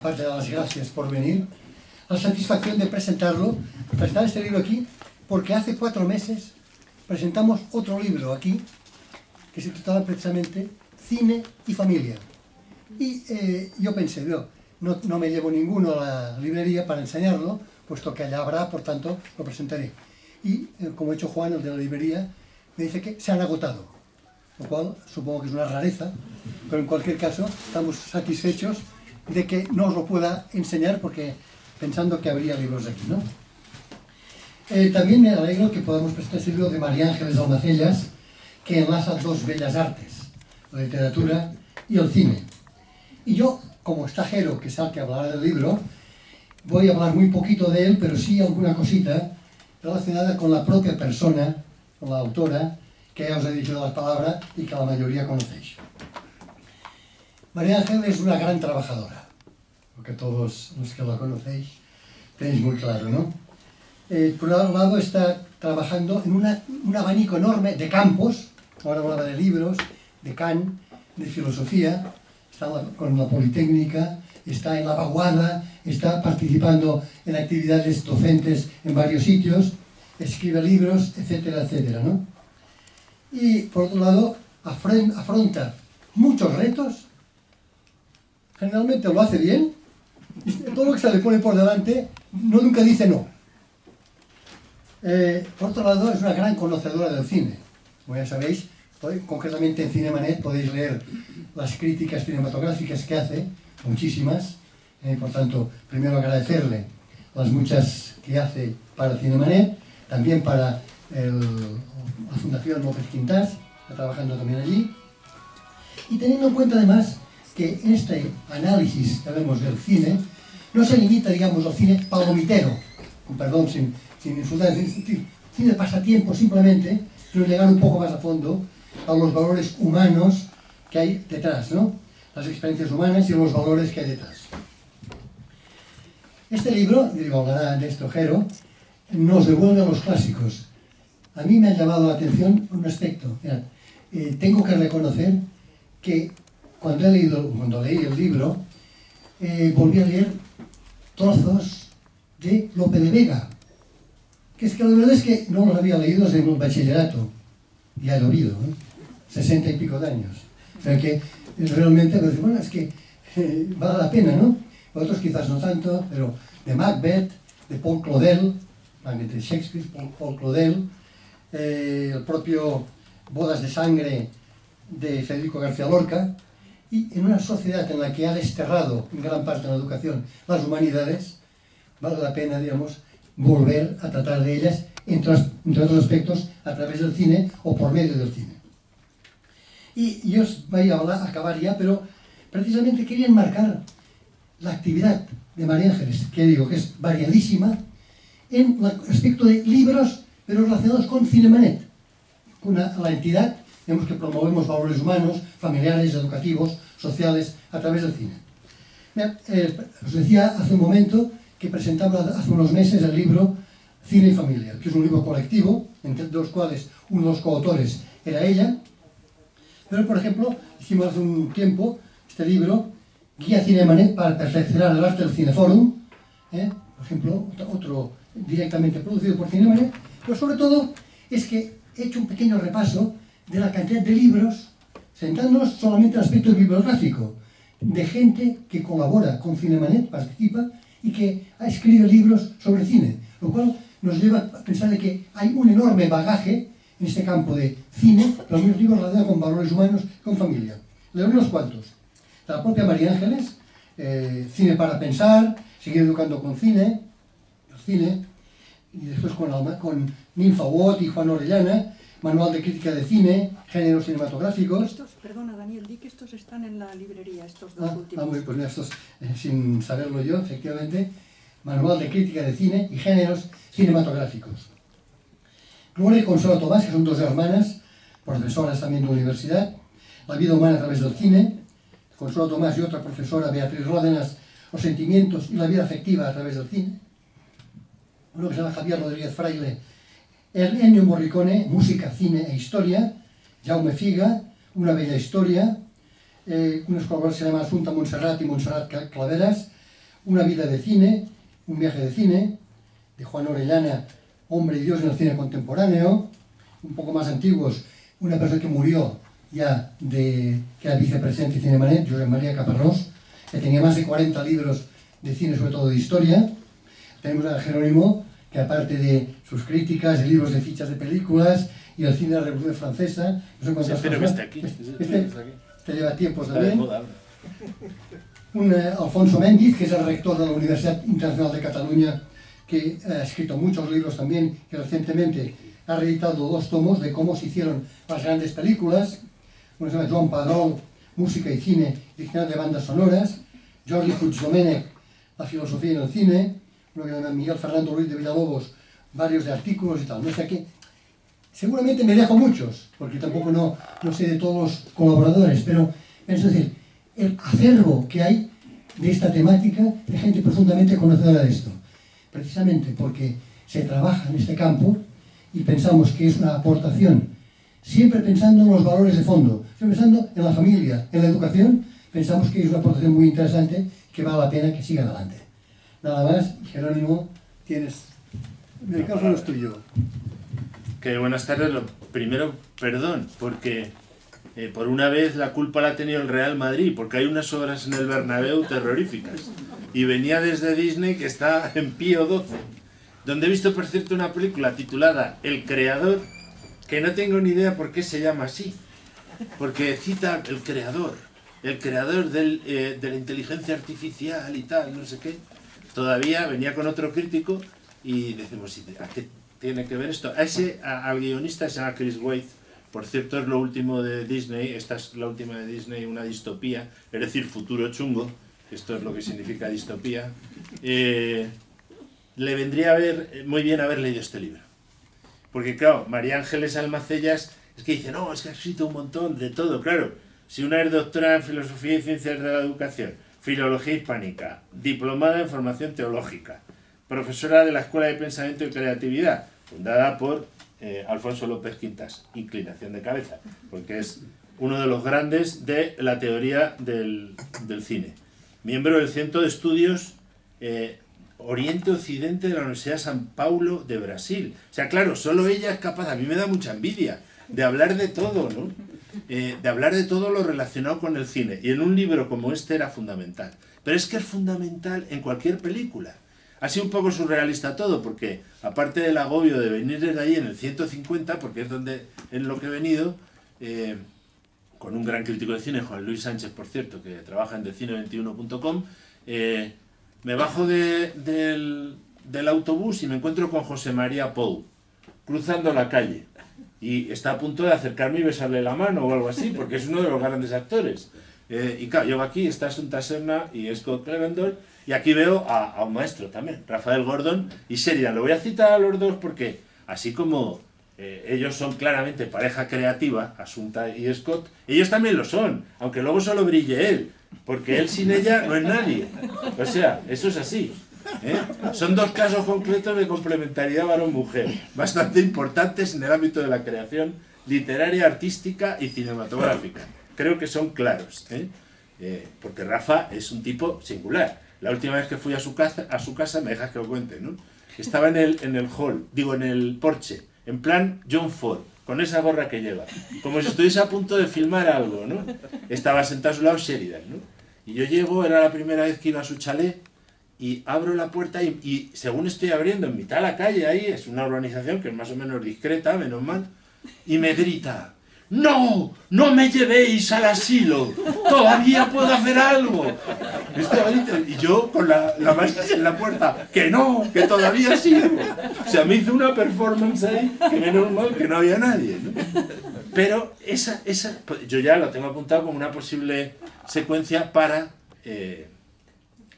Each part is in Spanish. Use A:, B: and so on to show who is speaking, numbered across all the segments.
A: Aparte de las gracias por venir, la satisfacción de presentar este libro aquí, porque hace 4 meses presentamos otro libro aquí, que se titula precisamente Cine y Familia. Y yo pensé, no me llevo ninguno a la librería para enseñarlo, puesto que allá habrá, por tanto, lo presentaré. Y, como ha hecho Juan, el de la librería, me dice que se han agotado, lo cual supongo que es una rareza, pero en cualquier caso estamos satisfechos de que no os lo pueda enseñar, porque pensando que habría libros aquí, ¿no? También me alegro que podamos presentar este libro de María Ángeles Almacellas, que enlaza dos bellas artes, la literatura y el cine. Y yo, como extranjero que sea el que hablará del libro, voy a hablar muy poquito de él, pero sí alguna cosita relacionada con la propia persona, con la autora, que ya os he dicho la palabra y que la mayoría conocéis. María Ángeles es una gran trabajadora, lo que todos los que la conocéis tenéis muy claro, ¿no? Por un lado está trabajando en un abanico enorme de campos, ahora hablaba de libros, de Kant, de filosofía, está con la Politécnica, está en la vaguada, está participando en actividades docentes en varios sitios, escribe libros, etcétera, etcétera, ¿no? Y por otro lado afronta muchos retos, generalmente lo hace bien, y todo lo que se le pone por delante nunca dice no. Por otro lado, es una gran conocedora del cine. Como ya sabéis, concretamente en Cinemanet podéis leer las críticas cinematográficas que hace, muchísimas. Por tanto, primero agradecerle las muchas que hace para Cinemanet, también para la Fundación López Quintás, está trabajando también allí. Y teniendo en cuenta además que en este análisis que vemos del cine, no se limita, digamos, al cine palomitero, perdón, sin insultar, es decir, cine pasatiempo simplemente, sino llegar un poco más a fondo a los valores humanos que hay detrás, ¿no? Las experiencias humanas y los valores que hay detrás. Este libro, digo, hablará de este ojero, nos devuelve a los clásicos. A mí me ha llamado la atención un aspecto. Mirad, tengo que reconocer que cuando leí el libro, volví a leer trozos de Lope de Vega, que es que la verdad es que no los había leído desde el bachillerato, ya he llovido, ¿no? 60 y pico de años. O sea que realmente, bueno, es que vale la pena, ¿no? Otros quizás no tanto, pero de Macbeth, de Paul Claudel, de Shakespeare, Paul Claudel, el propio Bodas de Sangre de Federico García Lorca, y en una sociedad en la que ha desterrado en gran parte de la educación las humanidades, vale la pena, digamos, volver a tratar de ellas, entre otros aspectos, a través del cine o por medio del cine. Y yo os voy a acabar ya, pero precisamente quería enmarcar la actividad de María Ángeles, que digo que es variadísima, en el aspecto de libros, pero relacionados con Cinemanet, con la entidad, digamos, que promovemos valores humanos, familiares, educativos, sociales, a través del cine. Os decía hace un momento que presentaba hace unos meses el libro Cine y Familia, que es un libro colectivo, entre los cuales uno de los coautores era ella. Pero, por ejemplo, hicimos hace un tiempo este libro, Guía Cinemanet para perfeccionar el arte del Cineforum, por ejemplo, otro directamente producido por Cinemanet, pero sobre todo es que he hecho un pequeño repaso de la cantidad de libros, centrándonos solamente en el aspecto bibliográfico, de gente que colabora con Cinemanet, participa, y que escribe libros sobre cine, lo cual nos lleva a pensar de que hay un enorme bagaje en este campo de cine, pero también libros relacionados con valores humanos, con familia. Leo unos cuantos. La propia María Ángeles, Cine para pensar, Seguir educando con cine, el cine, y después con Ninfa Watt y Juan Orellana, Manual de crítica de cine, géneros cinematográficos.
B: Perdona, Daniel, di que estos están en la librería, estos dos últimos.
A: Pues mira, estos, sin saberlo yo, efectivamente, Manual de crítica de cine y géneros cinematográficos. Gloria y Consuelo Tomás, que son dos hermanas, profesoras también de universidad, La vida humana a través del cine. Consuelo Tomás y otra profesora, Beatriz Ródenas, Los sentimientos y la vida afectiva a través del cine. Uno que se llama Javier Rodríguez Fraile, Ennio Morricone, música, cine e historia. Jaume Figa, Una bella historia. Unos colaboradores que se llaman Asunta Montserrat y Montserrat Claveras, Una vida de cine, un viaje de cine, de Juan Orellana, Hombre y Dios en el cine contemporáneo. Un poco más antiguos, una persona que murió ya, que era vicepresidente de Cinemanet, Josep María Caparrós, que tenía más de 40 libros de cine, sobre todo de historia. Tenemos a Jerónimo, que aparte de sus críticas, de libros de fichas de películas y el cine de la Revolución Francesa, no sé cuántas
C: espero que
A: cosas.
C: esté aquí.
A: Este lleva tiempos
C: Está de
A: también.
C: moda ahora.
A: Un Alfonso Méndiz, que es el rector de la Universidad Internacional de Cataluña, que ha escrito muchos libros también, que recientemente ha reeditado 2 tomos de cómo se hicieron las grandes películas. Uno se llama Joan Padrol, Música y Cine, Diccionario de Bandas Sonoras. Jordi Puigdomènech, La filosofía en el cine. Uno que se llama Miguel Fernando Ruiz de Villalobos, varios de artículos y tal. No sé qué. Seguramente me dejo muchos, porque tampoco no sé de todos los colaboradores, pero es decir, el acervo que hay de esta temática de gente profundamente conocedora de esto. Precisamente porque se trabaja en este campo y pensamos que es una aportación, siempre pensando en los valores de fondo, siempre pensando en la familia, en la educación, pensamos que es una aportación muy interesante que vale la pena que siga adelante. Nada más, Jerónimo, tienes... El micrófono es tuyo.
C: Que buenas tardes. Lo primero, perdón, porque por una vez la culpa la ha tenido el Real Madrid, porque hay unas obras en el Bernabéu terroríficas. Y venía desde Disney, que está en Pío XII, donde he visto, por cierto, una película titulada El Creador, que no tengo ni idea por qué se llama así. Porque cita el creador de la inteligencia artificial y tal, no sé qué. Todavía venía con otro crítico y decimos, ¿a qué tiene que ver esto? Al guionista se llama Chris Weitz. Por cierto, es lo último de Disney. Esta es la última de Disney, una distopía, es decir, futuro chungo. Esto es lo que significa distopía. Le vendría muy bien haber leído este libro. Porque claro, María Ángeles Almacellas es que dice, no, es que ha escrito un montón de todo. Claro, si una es doctora en Filosofía y Ciencias de la Educación, Filología Hispánica, diplomada en Formación Teológica, profesora de la Escuela de Pensamiento y Creatividad, fundada por Alfonso López Quintas, inclinación de cabeza, porque es uno de los grandes de la teoría del cine. Miembro del Centro de Estudios Oriente-Occidente de la Universidad de San Paulo de Brasil. O sea, claro, solo ella es capaz, a mí me da mucha envidia, de hablar de todo, ¿no? De hablar de todo lo relacionado con el cine. Y en un libro como este era fundamental. Pero es que es fundamental en cualquier película. Ha sido un poco surrealista todo, porque aparte del agobio de venir desde ahí en el 150, porque es en lo que he venido, con un gran crítico de cine, Juan Luis Sánchez, por cierto, que trabaja en decine21.com, me bajo del autobús y me encuentro con José María Pou, cruzando la calle. Y está a punto de acercarme y besarle la mano o algo así, porque es uno de los grandes actores. Y claro, yo aquí está Asunta Serna y Scott Clevendor, y aquí veo a un maestro también, Rafael Gordon y Sheridan. Lo voy a citar a los dos porque, así como ellos son claramente pareja creativa, Asunta y Scott, ellos también lo son, aunque luego solo brille él, porque él sin ella no es nadie. O sea, eso es así. Son dos casos concretos de complementariedad varón-mujer, bastante importantes en el ámbito de la creación literaria, artística y cinematográfica. Creo que son claros, porque Rafa es un tipo singular. La última vez que fui a su casa, me dejas que lo cuente, ¿no? Estaba en el hall, digo, en el porche, en plan John Ford, con esa gorra que lleva, como si estuviese a punto de filmar algo, ¿no? Estaba sentado a su lado Sheridan, ¿no? Y yo llego, era la primera vez que iba a su chalet, y abro la puerta y según estoy abriendo, en mitad de la calle, ahí, es una urbanización que es más o menos discreta, menos mal, y me grita, ¡no! ¡No me llevéis al asilo! ¡Todavía puedo hacer algo! Y yo con la mano en la puerta, ¡que no! ¡Que todavía sigo! O sea, me hizo una performance ahí, que menos mal que no había nadie, ¿no? Pero yo ya lo tengo apuntado como una posible secuencia para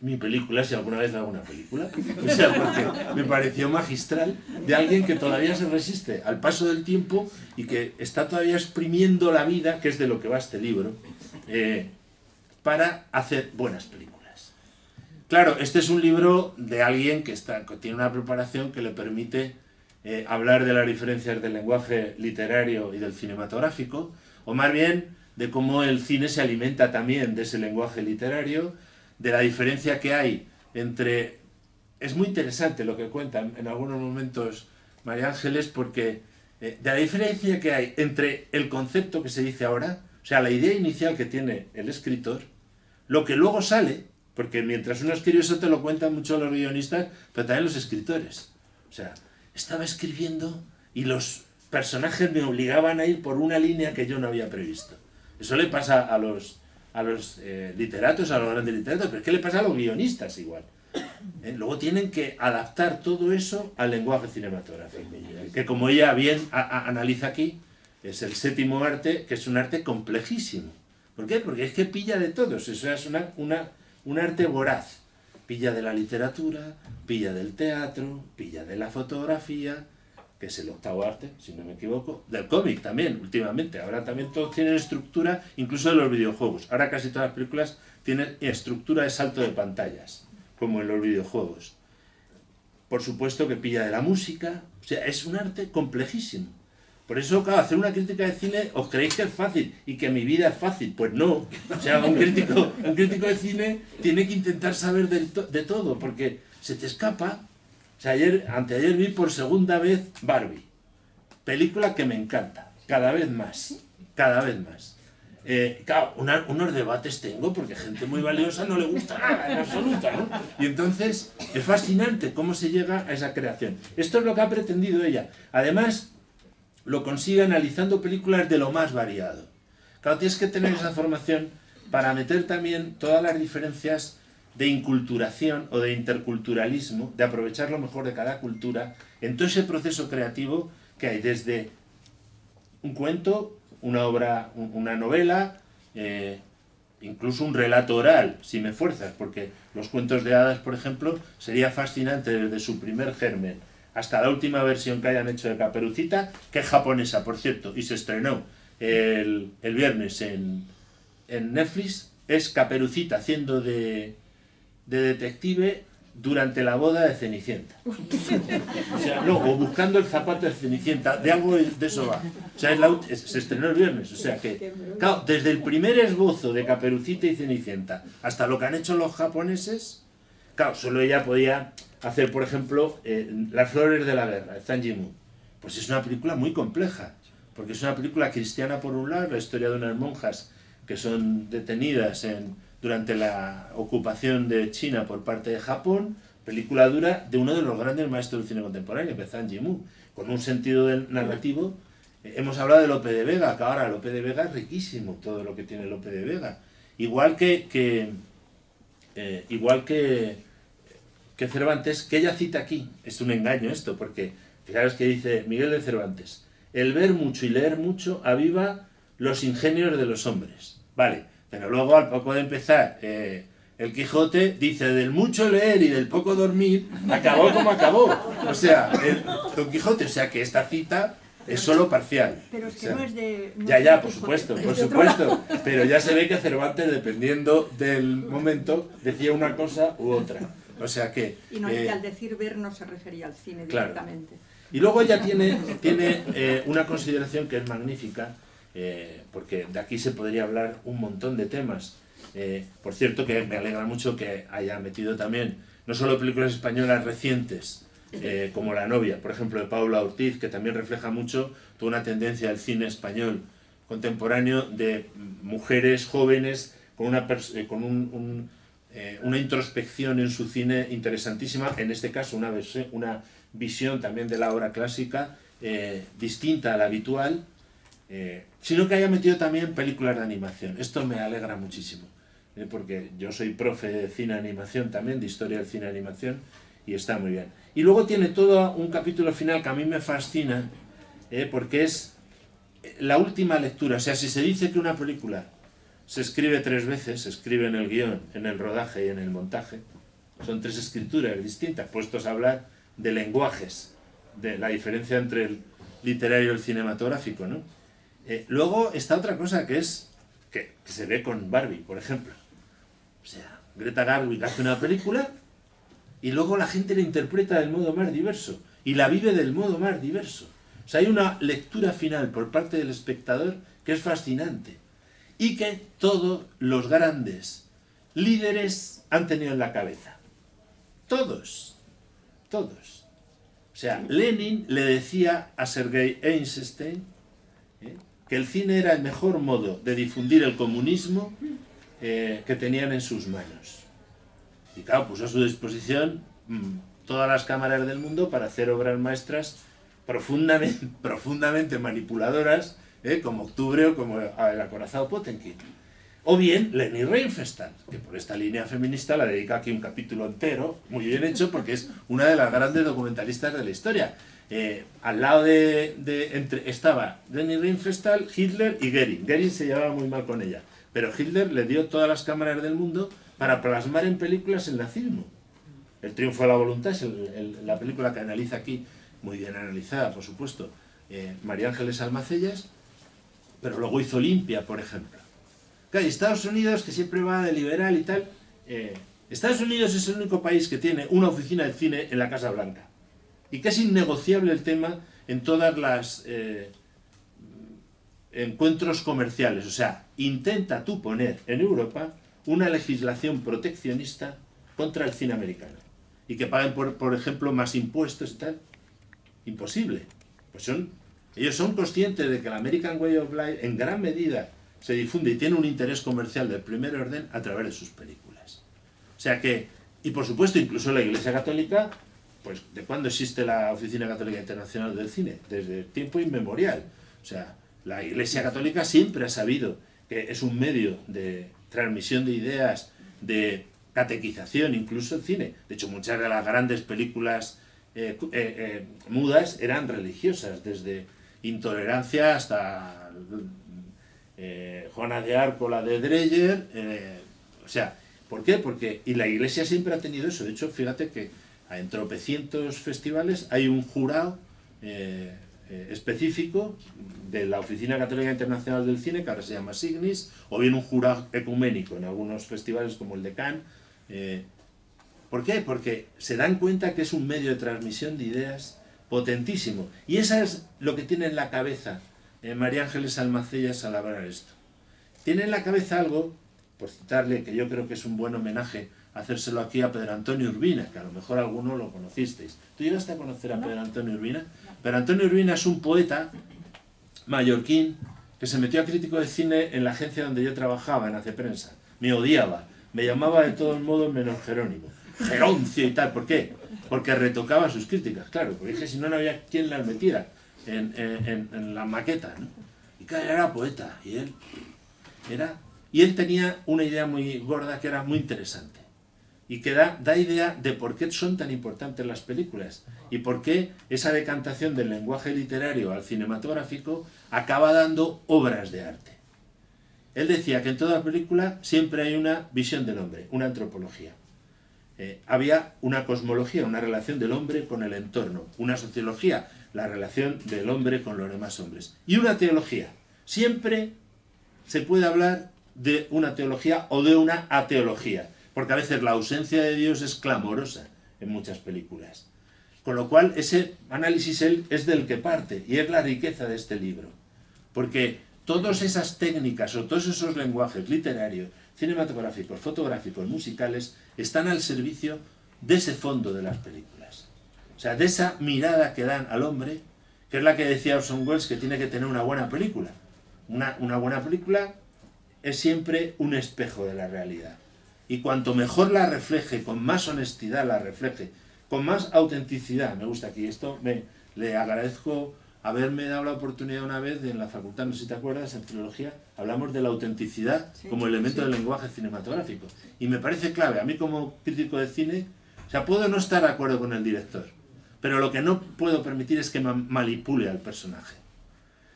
C: mi película, si alguna vez hago una película. O sea, porque me pareció magistral, de alguien que todavía se resiste al paso del tiempo y que está todavía exprimiendo la vida, que es de lo que va este libro, para hacer buenas películas. Claro, este es un libro de alguien que tiene una preparación que le permite hablar de las diferencias del lenguaje literario y del cinematográfico, o más bien de cómo el cine se alimenta también de ese lenguaje literario, de la diferencia que hay entre... Es muy interesante lo que cuentan en algunos momentos María Ángeles, porque de la diferencia que hay entre el concepto que se dice ahora, o sea, la idea inicial que tiene el escritor, lo que luego sale, porque mientras uno escribe eso te lo cuentan mucho los guionistas, pero también los escritores. O sea, estaba escribiendo y los personajes me obligaban a ir por una línea que yo no había previsto. Eso le pasa a los literatos, a los grandes literatos, pero es que le pasa a los guionistas igual. Luego tienen que adaptar todo eso al lenguaje cinematográfico, que como ella bien analiza aquí, es el séptimo arte, que es un arte complejísimo. ¿Por qué? Porque es que pilla de todos, eso es un arte voraz. Pilla de la literatura, pilla del teatro, pilla de la fotografía, que es el octavo arte, si no me equivoco, del cómic también, últimamente. Ahora también todos tienen estructura, incluso de los videojuegos. Ahora casi todas las películas tienen estructura de salto de pantallas, como en los videojuegos. Por supuesto que pilla de la música, o sea, es un arte complejísimo. Por eso, claro, hacer una crítica de cine, ¿os creéis que es fácil? Y que mi vida es fácil. Pues no. O sea, un crítico de cine tiene que intentar saber de todo, porque se te escapa. O sea, anteayer vi por segunda vez Barbie. Película que me encanta. Cada vez más. Cada vez más. Claro, unos debates tengo, porque gente muy valiosa no le gusta nada, en absoluto, ¿no? Y entonces, es fascinante cómo se llega a esa creación. Esto es lo que ha pretendido ella. Además, lo consigue analizando películas de lo más variado. Claro, tienes que tener esa formación para meter también todas las diferencias de inculturación o de interculturalismo, de aprovechar lo mejor de cada cultura, en todo ese proceso creativo que hay desde un cuento, una obra, una novela, incluso un relato oral, si me fuerzas, porque los cuentos de hadas, por ejemplo, sería fascinante desde su primer germen hasta la última versión que hayan hecho de Caperucita, que es japonesa, por cierto, y se estrenó el viernes en Netflix, es Caperucita haciendo de detective durante la boda de Cenicienta. O sea, no, o buscando el zapato de Cenicienta, de algo de eso va. O sea, se estrenó el viernes, o sea que, claro, desde el primer esbozo de Caperucita y Cenicienta hasta lo que han hecho los japoneses, claro, solo ella podía hacer, por ejemplo, Las flores de la guerra, de Zhang Yimou. Pues es una película muy compleja, porque es una película cristiana por un lado, la historia de unas monjas que son detenidas durante la ocupación de China por parte de Japón, película dura de uno de los grandes maestros del cine contemporáneo, que es Zhang Yimou, con un sentido narrativo. Hemos hablado de Lope de Vega, que ahora Lope de Vega es riquísimo, todo lo que tiene Lope de Vega. Igual que Cervantes, que ella cita aquí, es un engaño esto, porque fijaros que dice Miguel de Cervantes, el ver mucho y leer mucho aviva los ingenios de los hombres. Vale, pero luego al poco de empezar el Quijote dice del mucho leer y del poco dormir, acabó como acabó. O sea, Don Quijote, o sea que esta cita es solo parcial.
B: Pero es que
C: o sea,
B: no es de... No
C: ya,
B: es de
C: por
B: Quijote,
C: supuesto,
B: es de otro lado.
C: pero ya se ve que Cervantes, dependiendo del momento, decía una cosa u otra. O sea que...
B: Y no, y al decir ver no se refería al cine directamente.
C: Claro. Y luego ella tiene una consideración que es magnífica, porque de aquí se podría hablar un montón de temas. Por cierto, que me alegra mucho que haya metido también, no solo películas españolas recientes, como La novia, por ejemplo, de Paula Ortiz, que también refleja mucho toda una tendencia del cine español contemporáneo de mujeres jóvenes con una introspección en su cine interesantísima, en este caso una visión también de la obra clásica, distinta a la habitual, sino que haya metido también películas de animación. Esto me alegra muchísimo, porque yo soy profe de cine animación también, de historia del cine animación, y está muy bien. Y luego tiene todo un capítulo final que a mí me fascina, porque es la última lectura. O sea, si se dice que una película se escribe 3 veces, se escribe en el guión, en el rodaje y en el montaje, son 3 escrituras distintas, puestos a hablar de lenguajes, de la diferencia entre el literario y el cinematográfico, ¿no? Luego está otra cosa que se ve con Barbie, por ejemplo. O sea, Greta Gerwig hace una película y luego la gente la interpreta del modo más diverso y la vive del modo más diverso. O sea, hay una lectura final por parte del espectador que es fascinante y que todos los grandes líderes han tenido en la cabeza. Todos. Todos. O sea, Lenin le decía a Sergei Eisenstein que el cine era el mejor modo de difundir el comunismo que tenían en sus manos. Y claro, puso a su disposición todas las cámaras del mundo para hacer obras maestras profundamente manipuladoras, como Octubre o como El acorazado Potemkin. O bien Leni Riefenstahl, que por esta línea feminista la dedica aquí un capítulo entero, muy bien hecho, porque es una de las grandes documentalistas de la historia. Al lado estaba Leni Riefenstahl, Hitler y Goering. Goering se llevaba muy mal con ella, pero Hitler le dio todas las cámaras del mundo para plasmar en películas el nazismo. El triunfo de la voluntad es la película que analiza aquí, muy bien analizada, por supuesto, María Ángeles Almacellas, pero luego hizo Olimpia, por ejemplo. Claro, y Estados Unidos, que siempre va de liberal y tal, Estados Unidos es el único país que tiene una oficina de cine en la Casa Blanca, y que es innegociable el tema en todas las encuentros comerciales. O sea, intenta tú poner en Europa una legislación proteccionista contra el cine americano, y que paguen, por ejemplo, más impuestos y tal. Imposible. Pues ellos son conscientes de que el American Way of Life en gran medida se difunde y tiene un interés comercial del primer orden a través de sus películas. O sea que, y por supuesto, incluso la Iglesia Católica, pues ¿de cuándo existe la Oficina Católica Internacional del Cine? Desde tiempo inmemorial. O sea, la Iglesia Católica siempre ha sabido que es un medio de transmisión de ideas, de catequización, incluso el cine. De hecho, muchas de las grandes películas mudas eran religiosas, desde Intolerancia hasta Juana de Arco, la de Dreyer. O sea, ¿por qué? Y la Iglesia siempre ha tenido eso. De hecho, fíjate que en tropecientos festivales hay un jurado específico de la Oficina Católica Internacional del Cine, que ahora se llama Signis, o bien un jurado ecuménico en algunos festivales como el de Cannes. ¿Por qué? Porque se dan cuenta que es un medio de transmisión de ideas potentísimo. Y eso es lo que tiene en la cabeza María Ángeles Almacellas al hablar esto. Tiene en la cabeza algo, por citarle, que yo creo que es un buen homenaje, hacérselo aquí a Pedro Antonio Urbina, que a lo mejor alguno lo conocisteis. ¿Tú llegaste a conocer a Pedro Antonio Urbina? No. Pedro Antonio Urbina es un poeta mallorquín que se metió a crítico de cine en la agencia donde yo trabajaba, en Hace Prensa. Me odiaba, me llamaba de todos modos menos Jerónimo. Geroncio y tal. ¿Por qué? Porque retocaba sus críticas, claro, porque dije, si no, no había quien las metiera en la maqueta, ¿no? Y claro, era poeta, y él tenía una idea muy gorda que era muy interesante, y que da idea de por qué son tan importantes las películas, y por qué esa decantación del lenguaje literario al cinematográfico acaba dando obras de arte. Él decía que en toda película siempre hay una visión del hombre, una antropología. Había una cosmología, una relación del hombre con el entorno, una sociología, la relación del hombre con los demás hombres, y una teología. Siempre se puede hablar de una teología o de una ateología, porque a veces la ausencia de Dios es clamorosa en muchas películas. Con lo cual ese análisis es del que parte, y es la riqueza de este libro, porque todas esas técnicas o todos esos lenguajes literarios, cinematográficos, fotográficos, musicales, están al servicio de ese fondo de las películas. O sea, de esa mirada que dan al hombre, que es la que decía Orson Welles que tiene que tener una buena película. Una buena película es siempre un espejo de la realidad. Y cuanto mejor la refleje, con más honestidad la refleje, con más autenticidad, me gusta aquí esto, le agradezco haberme dado la oportunidad una vez en la facultad, no sé si te acuerdas, en filología, hablamos de la autenticidad como elemento del lenguaje cinematográfico. Y me parece clave, a mí como crítico de cine, o sea, puedo no estar de acuerdo con el director, pero lo que no puedo permitir es que manipule al personaje.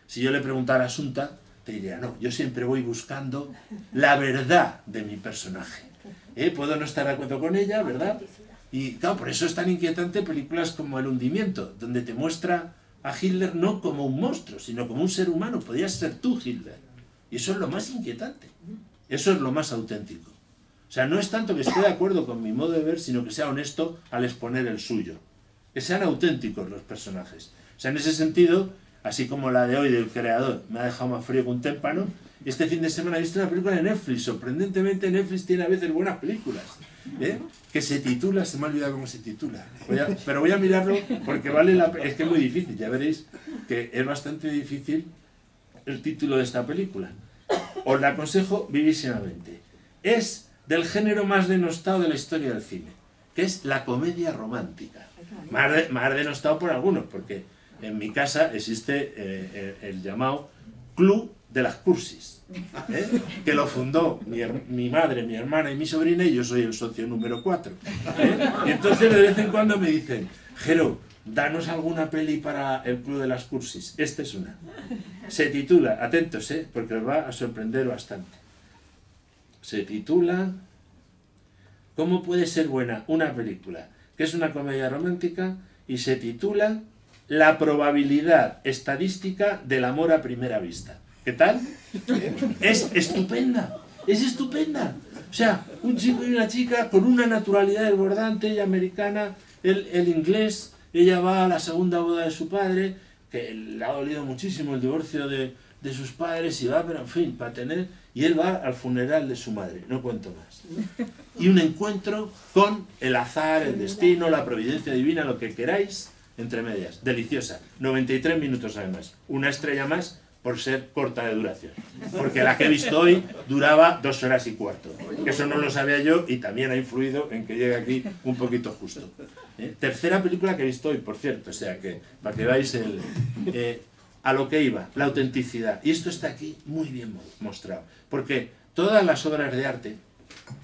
C: Si yo le preguntara a Asunta, te diría, no, yo siempre voy buscando la verdad de mi personaje. Puedo no estar de acuerdo con ella, ¿verdad? Y claro, por eso es tan inquietante películas como El hundimiento, donde te muestra a Hitler no como un monstruo, sino como un ser humano. Podías ser tú, Hitler. Y eso es lo más inquietante. Eso es lo más auténtico. O sea, no es tanto que esté de acuerdo con mi modo de ver, sino que sea honesto al exponer el suyo. Que sean auténticos los personajes. O sea, en ese sentido, así como la de hoy del creador me ha dejado más frío que un témpano, este fin de semana he visto una película de Netflix. Sorprendentemente, Netflix tiene a veces buenas películas. que se titula, se me ha olvidado cómo se titula, pero voy a mirarlo porque vale la pena, es que es muy difícil, ya veréis que es bastante difícil el título de esta película. Os la aconsejo vivísimamente. Es del género más denostado de la historia del cine, que es la comedia romántica. Más denostado por algunos, porque en mi casa existe el llamado Club de las Cursis, que lo fundó mi madre, mi hermana y mi sobrina, y yo soy el socio número 4. Y entonces de vez en cuando me dicen, Jero, danos alguna peli para el Club de las Cursis. Esta es una. Se titula, atentos, porque os va a sorprender bastante. Se titula ¿Cómo puede ser buena una película que es una comedia romántica? Y se titula La probabilidad estadística del amor a primera vista. ¿Qué tal? Es estupenda, es estupenda. O sea, un chico y una chica con una naturalidad desbordante, ella americana, él inglés, ella va a la segunda boda de su padre, que le ha dolido muchísimo el divorcio de sus padres, y va, pero en fin, para tener... Y él va al funeral de su madre, no cuento más. Y un encuentro con el azar, el destino, la providencia divina, lo que queráis, entre medias. Deliciosa. 93 minutos además. Una estrella más por ser corta de duración. Porque la que he visto hoy duraba 2 horas y cuarto. Que eso no lo sabía yo y también ha influido en que llegue aquí un poquito justo. Tercera película que he visto hoy, por cierto. O sea que, para que veáis a lo que iba, la autenticidad. Y esto está aquí muy bien mostrado. Porque todas las obras de arte,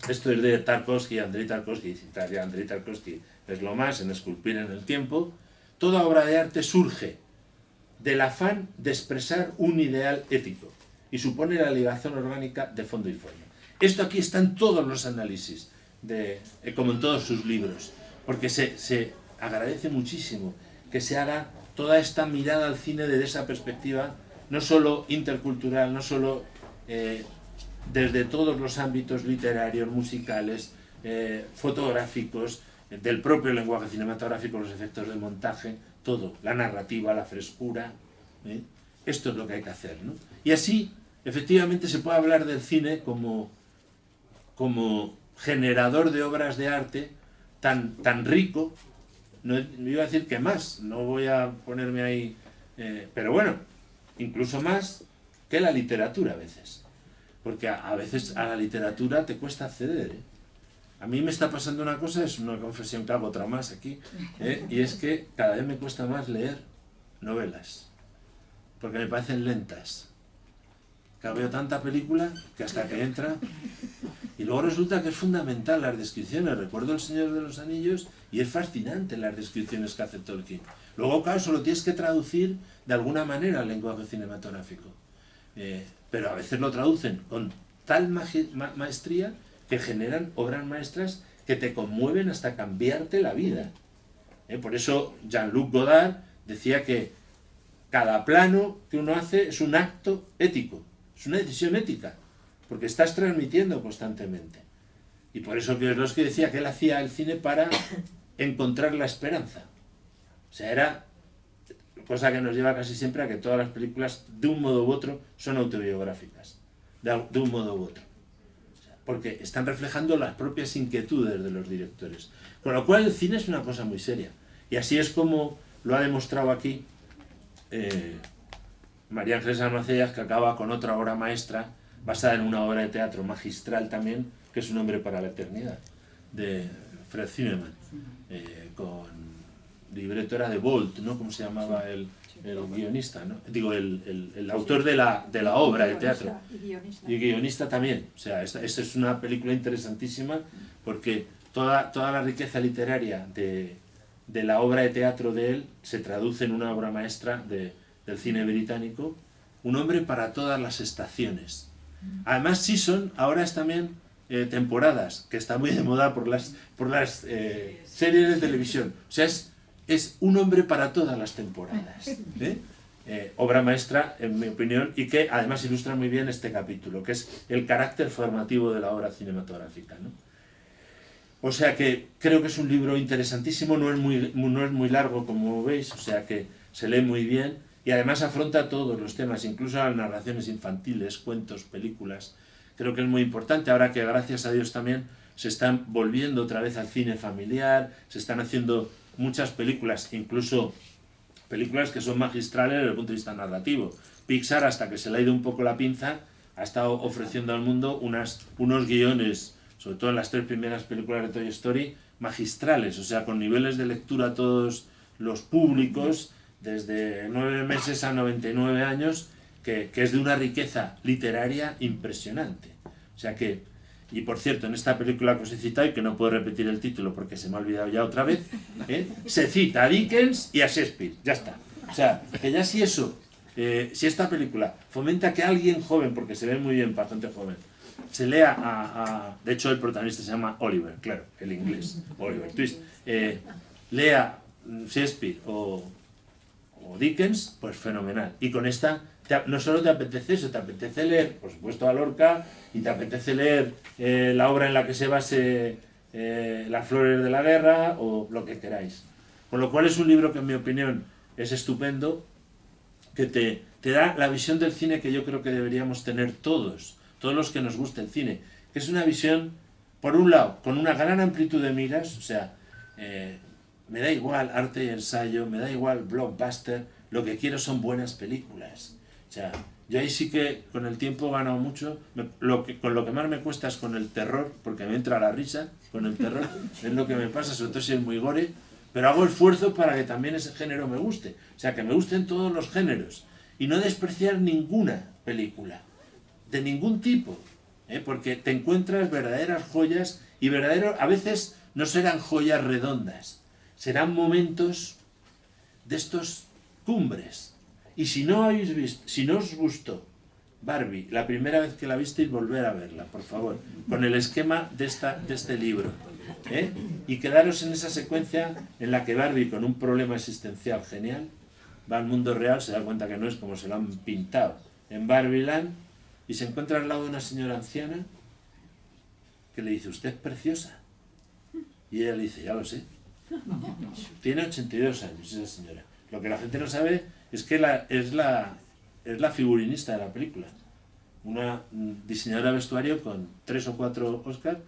C: esto es de Tarkovsky, Andrei Tarkovsky, citar ya Andrei Tarkovsky es lo más en esculpir en el tiempo, toda obra de arte surge del afán de expresar un ideal ético y supone la ligación orgánica de fondo y forma. Esto aquí está en todos los análisis, como en todos sus libros, porque se agradece muchísimo que se haga toda esta mirada al cine desde esa perspectiva, no solo intercultural, no solo desde todos los ámbitos literarios, musicales, fotográficos, del propio lenguaje cinematográfico, los efectos de montaje, todo, la narrativa, la frescura. Esto es lo que hay que hacer, ¿no? Y así, efectivamente, se puede hablar del cine como generador de obras de arte tan rico. No iba a decir que más, no voy a ponerme ahí, pero bueno, incluso más que la literatura a veces, porque a veces a la literatura te cuesta acceder. A mí me está pasando una cosa, es una confesión que hago, otra más aquí, y es que cada vez me cuesta más leer novelas, porque me parecen lentas. Que veo tanta película que hasta que entra... Y luego resulta que es fundamental las descripciones. Recuerdo El Señor de los Anillos y es fascinante las descripciones que hace Tolkien. Luego, claro, eso lo tienes que traducir de alguna manera al lenguaje cinematográfico. Pero a veces lo traducen con tal maestría que generan obras maestras que te conmueven hasta cambiarte la vida. Por eso Jean-Luc Godard decía que cada plano que uno hace es un acto ético, es una decisión ética, porque estás transmitiendo constantemente. Y por eso Kieslowski decía que él hacía el cine para encontrar la esperanza. O sea, era cosa que nos lleva casi siempre a que todas las películas, de un modo u otro, son autobiográficas, de un modo u otro. O sea, porque están reflejando las propias inquietudes de los directores. Con lo cual el cine es una cosa muy seria. Y así es como lo ha demostrado aquí María Ángeles Almacellas, que acaba con otra obra maestra, basada en una obra de teatro magistral también, que es Un hombre para la eternidad, de Fred Zinnemann, con libreto era de Bolt, ¿no? ¿Cómo se llamaba el guionista, ¿no? Digo, el autor de la obra de teatro. Y guionista también. O sea, esta es una película interesantísima porque toda la riqueza literaria de la obra de teatro de él se traduce en una obra maestra del cine británico, Un hombre para todas las estaciones. Además, season ahora es también temporadas, que está muy de moda por las series de televisión. O sea, es un hombre para todas las temporadas. Obra maestra, en mi opinión, y que además ilustra muy bien este capítulo, que es el carácter formativo de la obra cinematográfica, ¿no? O sea que creo que es un libro interesantísimo, no es muy largo como veis, o sea que se lee muy bien y además afronta todos los temas, incluso las narraciones infantiles, cuentos, películas. Creo que es muy importante, ahora que gracias a Dios también se están volviendo otra vez al cine familiar, se están haciendo muchas películas, incluso películas que son magistrales desde el punto de vista narrativo. Pixar, hasta que se le ha ido un poco la pinza, ha estado ofreciendo al mundo unos guiones, sobre todo en las 3 primeras películas de Toy Story, magistrales, o sea, con niveles de lectura a todos los públicos, desde 9 meses a 99 años, que es de una riqueza literaria impresionante. O sea que, y por cierto, en esta película que os he citado, y que no puedo repetir el título porque se me ha olvidado ya otra vez, se cita a Dickens y a Shakespeare, ya está. O sea, que ya si eso, si esta película fomenta que alguien joven, porque se ve muy bien, bastante joven, se lea de hecho el protagonista se llama Oliver, claro, el inglés, Oliver Twist, lea Shakespeare o Dickens, pues fenomenal. Y con esta, no solo te apetece eso, te apetece leer, por supuesto, a Lorca, y te apetece leer la obra en la que se base Las Flores de la Guerra, o lo que queráis. Con lo cual es un libro que, en mi opinión, es estupendo, que te da la visión del cine que yo creo que deberíamos tener todos los que nos gusta el cine, que es una visión, por un lado, con una gran amplitud de miras, o sea, me da igual arte y ensayo, me da igual blockbuster, lo que quiero son buenas películas. O sea, yo ahí sí que con el tiempo he ganado mucho, con lo que más me cuesta es con el terror, porque me entra la risa con el terror, es lo que me pasa, sobre todo si es muy gore, pero hago esfuerzo para que también ese género me guste, o sea, que me gusten todos los géneros, y no despreciar ninguna película, de ningún tipo, porque te encuentras verdaderas joyas, y a veces no serán joyas redondas, serán momentos de estos cumbres. Y si no habéis visto, si no os gustó Barbie la primera vez que la visteis, volver a verla, por favor, con el esquema de este libro, y quedaros en esa secuencia en la que Barbie, con un problema existencial genial, va al mundo real, se da cuenta que no es como se lo han pintado en Barbieland, y se encuentra al lado de una señora anciana que le dice: usted es preciosa. Y ella le dice: ya lo sé. Tiene 82 años esa señora. Lo que la gente no sabe es que es la figurinista de la película. Una diseñadora de vestuario con 3 o 4 Oscars,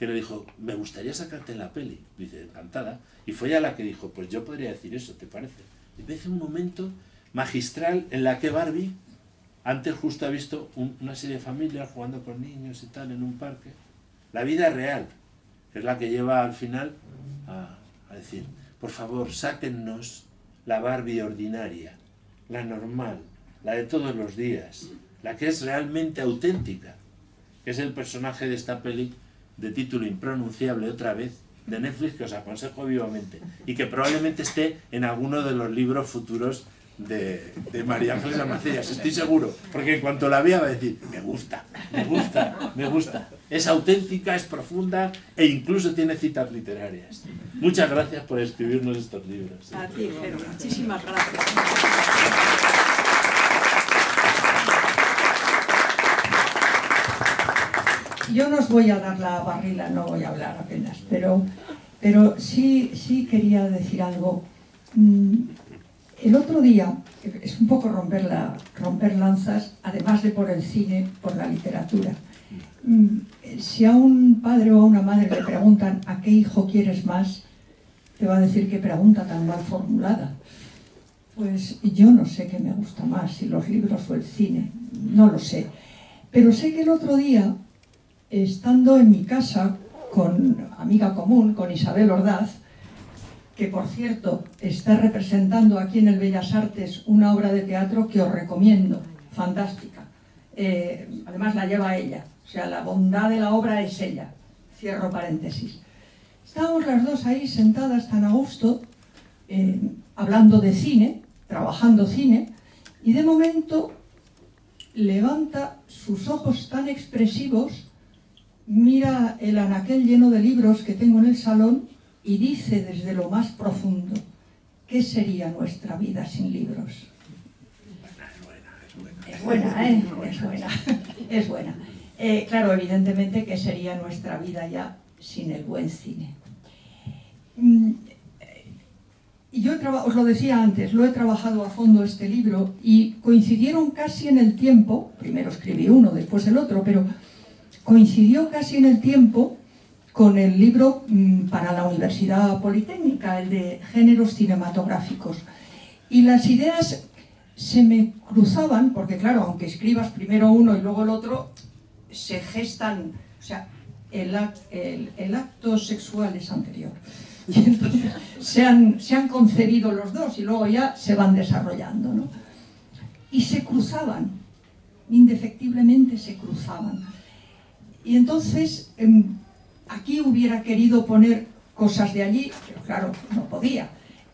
C: que le dijo: me gustaría sacarte en la peli. Dice: encantada. Y fue ella la que dijo: pues yo podría decir eso, ¿te parece? Y me parece un momento magistral en la que Barbie, antes justo ha visto una serie de familias jugando con niños y tal en un parque. La vida real, que es la que lleva al final a decir: por favor, sáquennos la Barbie ordinaria, la normal, la de todos los días, la que es realmente auténtica, que es el personaje de esta peli de título impronunciable otra vez, de Netflix, que os aconsejo vivamente, y que probablemente esté en alguno de los libros futuros de María Ángeles Almacellas, estoy seguro, porque en cuanto la vea va a decir: me gusta, me gusta, me gusta. Es auténtica, es profunda e incluso tiene citas literarias. Muchas gracias por escribirnos estos libros.
B: A ti, Jero, muchísimas gracias.
D: Yo no os voy a dar la barrila, no voy a hablar apenas, pero sí quería decir algo. El otro día, es un poco romper lanzas, además de por el cine, por la literatura. Si a un padre o a una madre le preguntan ¿a qué hijo quieres más?, te va a decir: qué pregunta tan mal formulada. Pues yo no sé qué me gusta más, si los libros o el cine, no lo sé. Pero sé que el otro día, estando en mi casa con amiga común, con Isabel Ordaz, que por cierto está representando aquí en el Bellas Artes una obra de teatro que os recomiendo, fantástica. Además la lleva ella, o sea, la bondad de la obra es ella. Cierro paréntesis. Estábamos las dos ahí sentadas tan a gusto, hablando de cine, trabajando cine, y de momento levanta sus ojos tan expresivos, mira el anaquel lleno de libros que tengo en el salón y dice desde lo más profundo: ¿qué sería nuestra vida sin libros? Es buena, ¿eh? Es buena. Es buena. Claro, evidentemente, ¿qué sería nuestra vida ya sin el buen cine? Y yo os lo decía antes, lo he trabajado a fondo este libro y coincidieron casi en el tiempo, primero escribí uno, después el otro, pero coincidió casi en el tiempo con el libro para la Universidad Politécnica, el de géneros cinematográficos. Y las ideas se me cruzaban, porque claro, aunque escribas primero uno y luego el otro, se gestan, o sea, el acto sexual es anterior. Y entonces se han concebido los dos y luego ya se van desarrollando, ¿no? Y se cruzaban, indefectiblemente se cruzaban. Y entonces aquí hubiera querido poner cosas de allí, pero claro, no podía.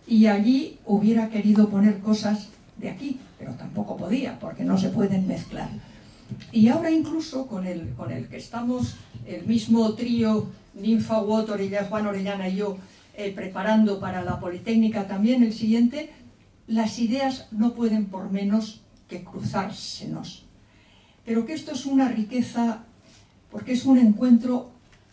D: Y allí hubiera querido poner cosas de aquí, pero tampoco podía, porque no se pueden mezclar. Y ahora incluso con el que estamos, el mismo trío, Ninfa Wot, Juan Orellana y yo, preparando para la Politécnica también el siguiente, las ideas no pueden por menos que cruzársenos. Pero que esto es una riqueza, porque es un encuentro,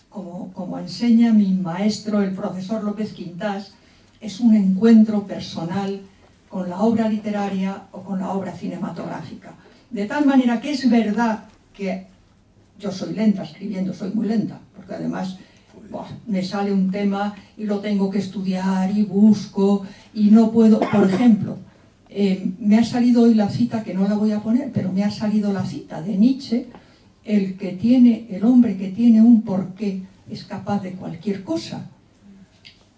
D: como enseña mi maestro, el profesor López Quintás, es un encuentro personal con la obra literaria o con la obra cinematográfica. De tal manera que es verdad que yo soy lenta escribiendo, soy muy lenta, porque además me sale un tema y lo tengo que estudiar y busco y no puedo. Por ejemplo, me ha salido hoy la cita, que no la voy a poner, pero me ha salido la cita de Nietzsche: el hombre que tiene un porqué es capaz de cualquier cosa.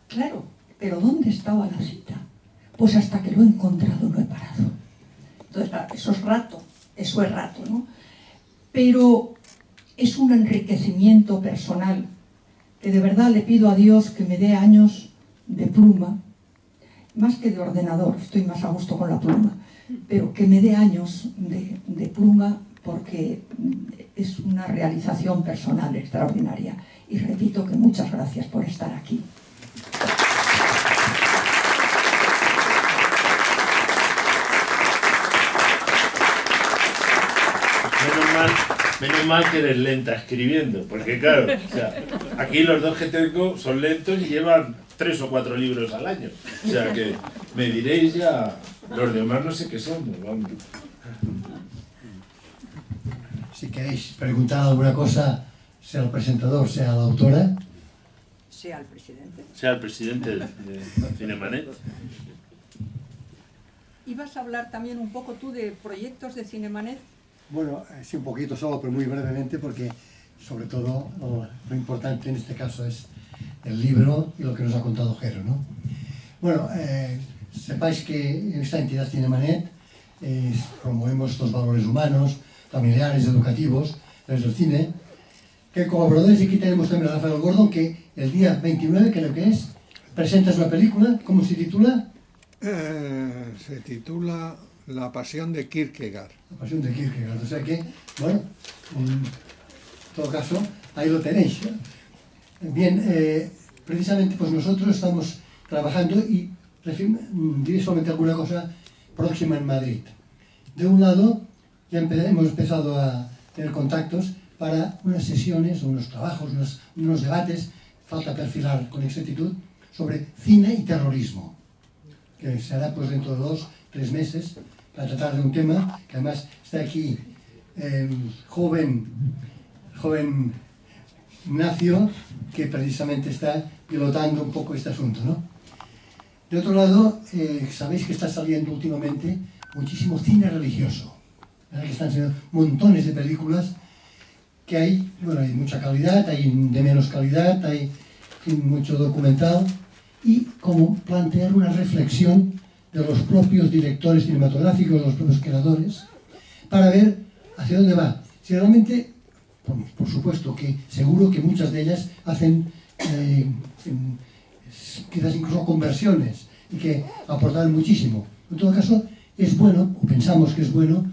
D: Claro, pero ¿dónde estaba la cita? Pues hasta que lo he encontrado no he parado. Entonces, claro, eso es rato, ¿no? Pero es un enriquecimiento personal que de verdad le pido a Dios que me dé años de pluma, más que de ordenador, estoy más a gusto con la pluma, pero que me dé años de pluma, porque es una realización personal extraordinaria. Y repito que muchas gracias por estar aquí.
C: Menos mal que eres lenta escribiendo, porque claro, o sea, aquí los dos que tengo son lentos y llevan 3 o 4 libros al año. O sea que me diréis ya, los demás no sé qué son. Vamos.
A: Si queréis preguntar alguna cosa, sea el presentador, sea la autora.
B: Sea el presidente.
C: Sea el presidente de Cinemanet.
B: ¿Ibas a hablar también un poco tú de proyectos de Cinemanet?
A: Bueno, sí, un poquito solo, pero muy brevemente, porque sobre todo lo importante en este caso es el libro y lo que nos ha contado Jero, ¿no? Bueno, sepáis que en esta entidad Cinemanet promovemos estos valores humanos, familiares, educativos, desde el cine, que colaboradores, y aquí tenemos también a Rafael Gordon, que el día 29, creo que es, presentas una película. ¿Cómo se titula?
E: Se titula La pasión de Kierkegaard.
A: La pasión de Kierkegaard. O sea que, bueno, en todo caso, ahí lo tenéis. Bien, precisamente pues nosotros estamos trabajando y diré solamente alguna cosa próxima en Madrid. De un lado, ya hemos empezado a tener contactos para unas sesiones, unos trabajos, unos debates, falta perfilar con exactitud, sobre cine y terrorismo, que se hará pues dentro de 2 o 3 meses, para tratar de un tema que además está aquí joven Ignacio, que precisamente está pilotando un poco este asunto, ¿no? De otro lado, sabéis que está saliendo últimamente muchísimo cine religioso, ¿verdad? Que están saliendo montones de películas que hay, bueno, hay mucha calidad, hay de menos calidad, hay mucho documental, y como plantear una reflexión de los propios directores cinematográficos, de los propios creadores, para ver hacia dónde va. Si realmente, por supuesto que seguro que muchas de ellas hacen quizás incluso conversiones y que aportan muchísimo. En todo caso, es bueno, o pensamos que es bueno,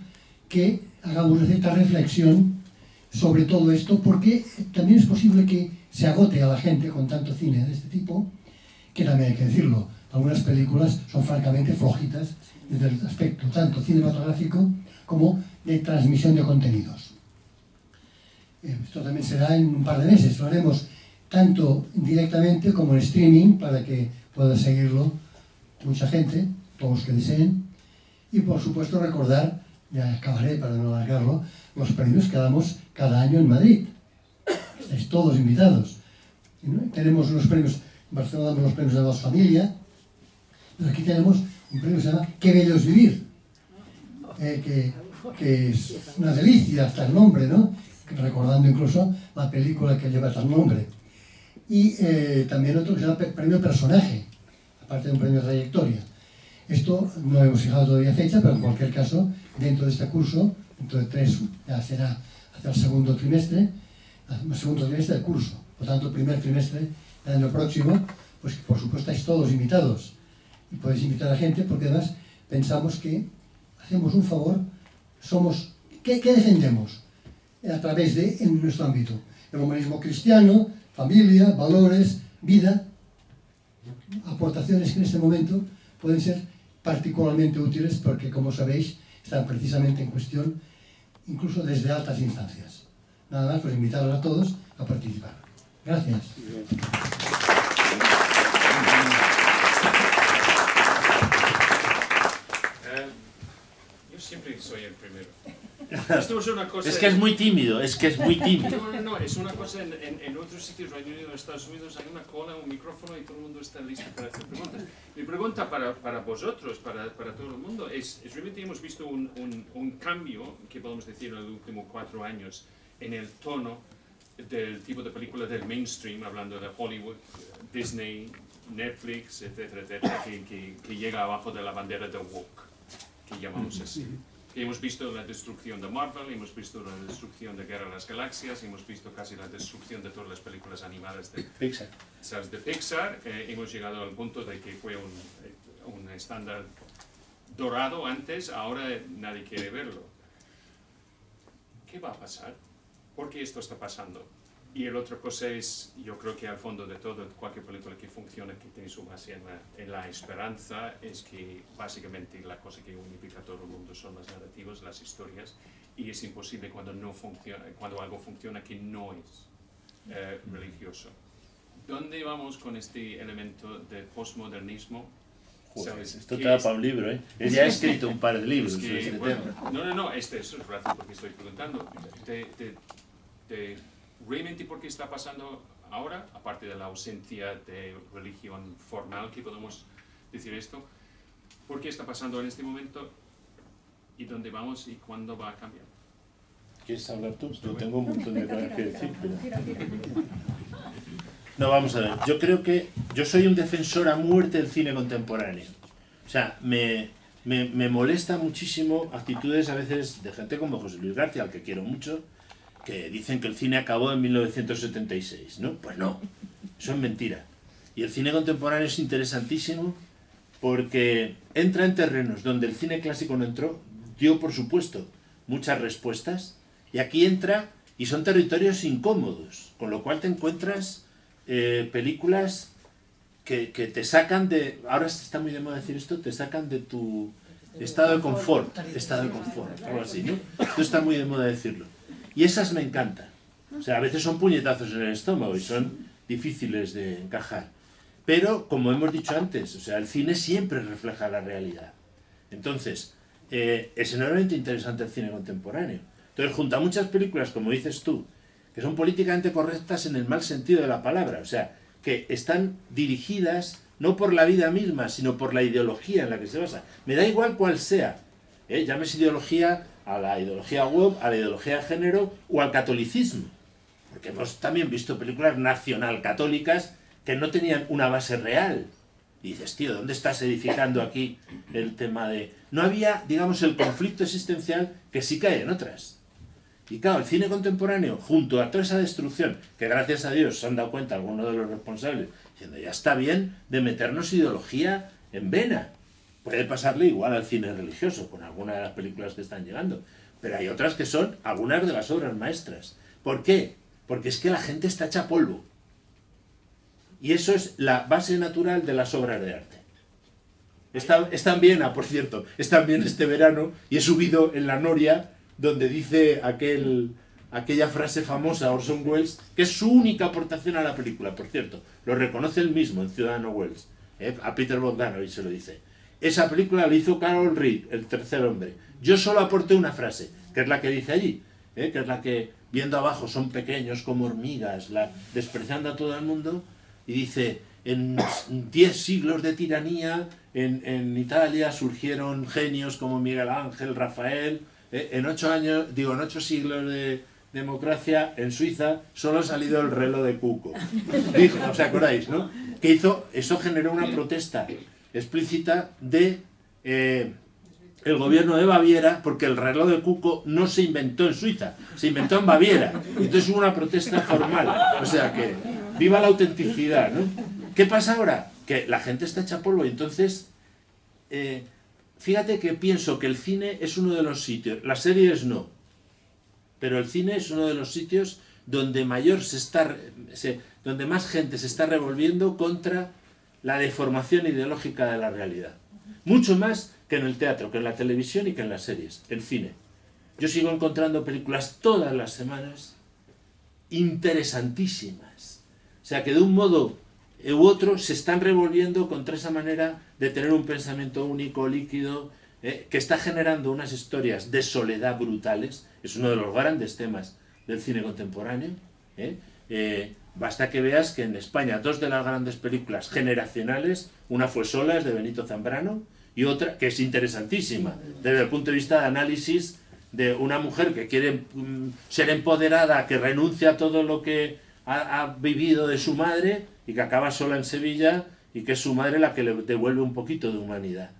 A: que hagamos una cierta reflexión sobre todo esto, porque también es posible que se agote a la gente con tanto cine de este tipo, que también hay que decirlo, algunas películas son francamente flojitas desde el aspecto tanto cinematográfico como de transmisión de contenidos. Esto también será en un par de meses, lo haremos tanto directamente como en streaming, para que pueda seguirlo mucha gente, todos los que deseen, y por supuesto recordar, ya acabaré para no alargarlo, los premios que damos cada año en Madrid. Estáis todos invitados. Tenemos unos premios, en Barcelona damos los premios de Dos Familia, pero aquí tenemos un premio que se llama Qué bello es vivir, que es una delicia hasta el nombre, ¿no? Recordando incluso la película que lleva tal nombre. Y también otro que se llama Premio Personaje, aparte de un premio de trayectoria. Esto no hemos fijado todavía fecha, pero en cualquier caso, dentro de este curso, dentro de 3, ya será hacia el segundo trimestre del curso. Por tanto, el primer trimestre del año próximo, pues por supuesto estáis todos invitados. Y podéis invitar a gente porque además pensamos que hacemos un favor, somos... ¿Qué defendemos? A través de, en nuestro ámbito, el humanismo cristiano, familia, valores, vida, aportaciones que en este momento pueden ser particularmente útiles porque, como sabéis, están precisamente en cuestión incluso desde altas instancias. Nada más, pues invitarlos a todos a participar. Gracias.
F: Yo siempre soy el primero. Esto es una cosa...
C: Es que es muy tímido, es que es muy tímido.
F: No, es una cosa en otros sitios, Reino Unido, Estados Unidos, hay una cola, un micrófono y todo el mundo está listo para hacer preguntas. Mi pregunta para vosotros, para todo el mundo, es realmente hemos visto un cambio, que podemos decir en los últimos 4 años, en el tono del tipo de película del mainstream, hablando de Hollywood, Disney, Netflix, etcétera, etcétera, que llega abajo de la bandera de woke, que llamamos así. Que hemos visto la destrucción de Marvel, hemos visto la destrucción de Guerra de las Galaxias, hemos visto casi la destrucción de todas las películas animadas de
C: Pixar.
F: ¿sabes? De Pixar. Hemos llegado al punto de que fue un estándar dorado antes, ahora nadie quiere verlo. ¿Qué va a pasar? ¿Por qué esto está pasando? Y la otra cosa es, yo creo que al fondo de todo, cualquier película que funcione, que tiene su base en la esperanza, es que básicamente la cosa que unifica a todo el mundo son las narrativas, las historias, y es imposible cuando algo funciona que no es religioso. ¿Dónde vamos con este elemento de postmodernismo?
C: Joder, esto te da para un libro, ¿eh? Él ya ha escrito un par de libros sobre este tema.
F: No, eso es razón porque estoy preguntando. ¿Realmente por qué está pasando ahora, aparte de la ausencia de religión formal que podemos decir esto? ¿Por qué está pasando en este momento? ¿Y dónde vamos y cuándo va a cambiar?
C: ¿Quieres hablar tú? Yo tengo un montón de cosas que decir, pero... No, vamos a ver. Yo creo que... Yo soy un defensor a muerte del cine contemporáneo. O sea, me molesta muchísimo actitudes a veces de gente como José Luis García, al que quiero mucho, que dicen que el cine acabó en 1976, ¿no? Pues no, eso es mentira. Y el cine contemporáneo es interesantísimo porque entra en terrenos donde el cine clásico no entró, dio por supuesto muchas respuestas, y aquí entra y son territorios incómodos, con lo cual te encuentras películas que te sacan de, ahora está muy de moda decir esto, te sacan de tu estado de confort, algo así, ¿no? Esto está muy de moda decirlo. Y esas me encantan. O sea, a veces son puñetazos en el estómago y son difíciles de encajar. Pero, como hemos dicho antes, o sea, el cine siempre refleja la realidad. Entonces, es enormemente interesante el cine contemporáneo. Entonces, junto a muchas películas, como dices tú, que son políticamente correctas en el mal sentido de la palabra, o sea, que están dirigidas no por la vida misma, sino por la ideología en la que se basa. Me da igual cuál sea, llámese ideología a la ideología web, a la ideología de género o al catolicismo. Porque hemos también visto películas nacional católicas que no tenían una base real. Y dices, tío, ¿dónde estás edificando aquí el tema de...? No había, digamos, el conflicto existencial que sí que hay en otras. Y claro, el cine contemporáneo, junto a toda esa destrucción, que gracias a Dios se han dado cuenta algunos de los responsables, diciendo, ya está bien de meternos ideología en vena. Puede pasarle igual al cine religioso, con algunas de las películas que están llegando. Pero hay otras que son algunas de las obras maestras. ¿Por qué? Porque es que la gente está hecha polvo. Y eso es la base natural de las obras de arte. Están bien, por cierto, están bien este verano, y he subido en la Noria, donde dice aquella frase famosa, Orson Welles, que es su única aportación a la película, por cierto. Lo reconoce él mismo en Ciudadano Wells. A Peter Bogdanovich se lo dice. Esa película la hizo Carol Reed, el tercer hombre. Yo solo aporté una frase, que es la que dice allí. que es la que viendo abajo son pequeños como hormigas, despreciando a todo el mundo, y dice, en 10 siglos de tiranía en Italia surgieron genios como Miguel Ángel, Rafael, en 8 siglos de democracia en Suiza solo ha salido el reloj de Cuco. Dijo, ¿os acordáis, no? Que hizo, eso generó una protesta explícita de el gobierno de Baviera, porque el reloj de Cuco no se inventó en Suiza, se inventó en Baviera. Entonces hubo una protesta formal. O sea que, viva la autenticidad, ¿no? ¿Qué pasa ahora? Que la gente está hecha polvo y entonces, fíjate que pienso que el cine es uno de los sitios, las series no, pero el cine es uno de los sitios donde donde más gente se está revolviendo contra la deformación ideológica de la realidad. Mucho más que en el teatro, que en la televisión y que en las series, el cine. Yo sigo encontrando películas todas las semanas interesantísimas. O sea que de un modo u otro se están revolviendo contra esa manera de tener un pensamiento único, líquido, que está generando unas historias de soledad brutales. Es uno de los grandes temas del cine contemporáneo. Basta que veas que en España 2 de las grandes películas generacionales, una fue Solas, de Benito Zambrano, y otra que es interesantísima desde el punto de vista de análisis de una mujer que quiere ser empoderada, que renuncia a todo lo que ha vivido de su madre y que acaba sola en Sevilla, y que es su madre la que le devuelve un poquito de humanidad.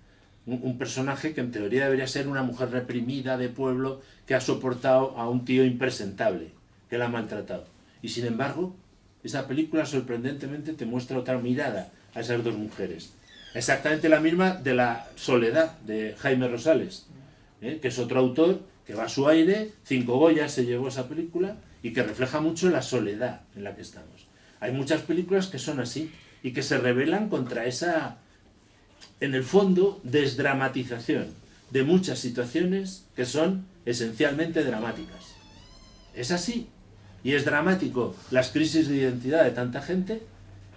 C: Un personaje que en teoría debería ser una mujer reprimida de pueblo, que ha soportado a un tío impresentable, que la ha maltratado. Y sin embargo, esa película sorprendentemente te muestra otra mirada a esas dos mujeres. Exactamente la misma de La soledad, de Jaime Rosales, que es otro autor que va a su aire, 5 Goyas se llevó esa película, y que refleja mucho la soledad en la que estamos. Hay muchas películas que son así, y que se rebelan contra esa, en el fondo, desdramatización de muchas situaciones que son esencialmente dramáticas. Es así, y es dramático las crisis de identidad de tanta gente,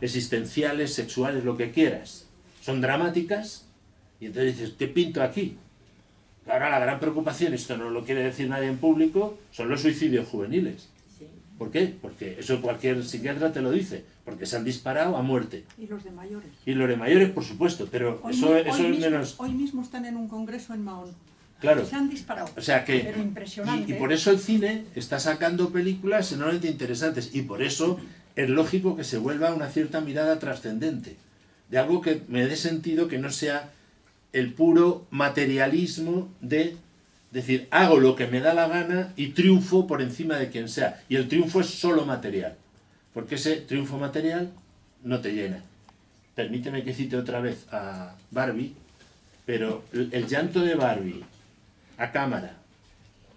C: existenciales, sexuales, lo que quieras. Son dramáticas, y entonces dices, ¿qué pinto aquí? Ahora la gran preocupación, esto no lo quiere decir nadie en público, son los suicidios juveniles. ¿Por qué? Porque eso cualquier psiquiatra te lo dice, porque se han disparado a muerte.
B: Y los de mayores.
C: Y los de mayores, por supuesto, pero eso es menos...
B: Hoy mismo están en un congreso en Mahón.
C: Claro.
B: Se han disparado.
C: O sea que,
B: pero impresionante.
C: y por eso el cine está sacando películas enormemente interesantes, y por eso es lógico que se vuelva una cierta mirada trascendente, de algo que me dé sentido, que no sea el puro materialismo de decir, hago lo que me da la gana y triunfo por encima de quien sea. Y el triunfo es solo material, porque ese triunfo material no te llena. Permíteme que cite otra vez a Barbie, pero el llanto de Barbie a cámara,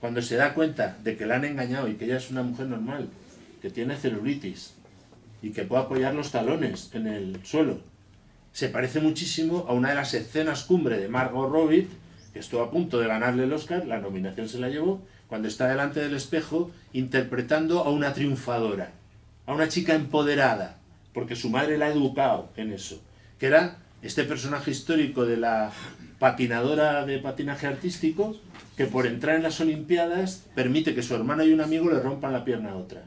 C: cuando se da cuenta de que la han engañado y que ella es una mujer normal, que tiene celulitis y que puede apoyar los talones en el suelo, se parece muchísimo a una de las escenas cumbre de Margot Robbie, que estuvo a punto de ganarle el Oscar, la nominación se la llevó, cuando está delante del espejo interpretando a una triunfadora, a una chica empoderada, porque su madre la ha educado en eso, que era este personaje histórico de la patinadora de patinaje artístico, que por entrar en las Olimpiadas permite que su hermano y un amigo le rompan la pierna a otra.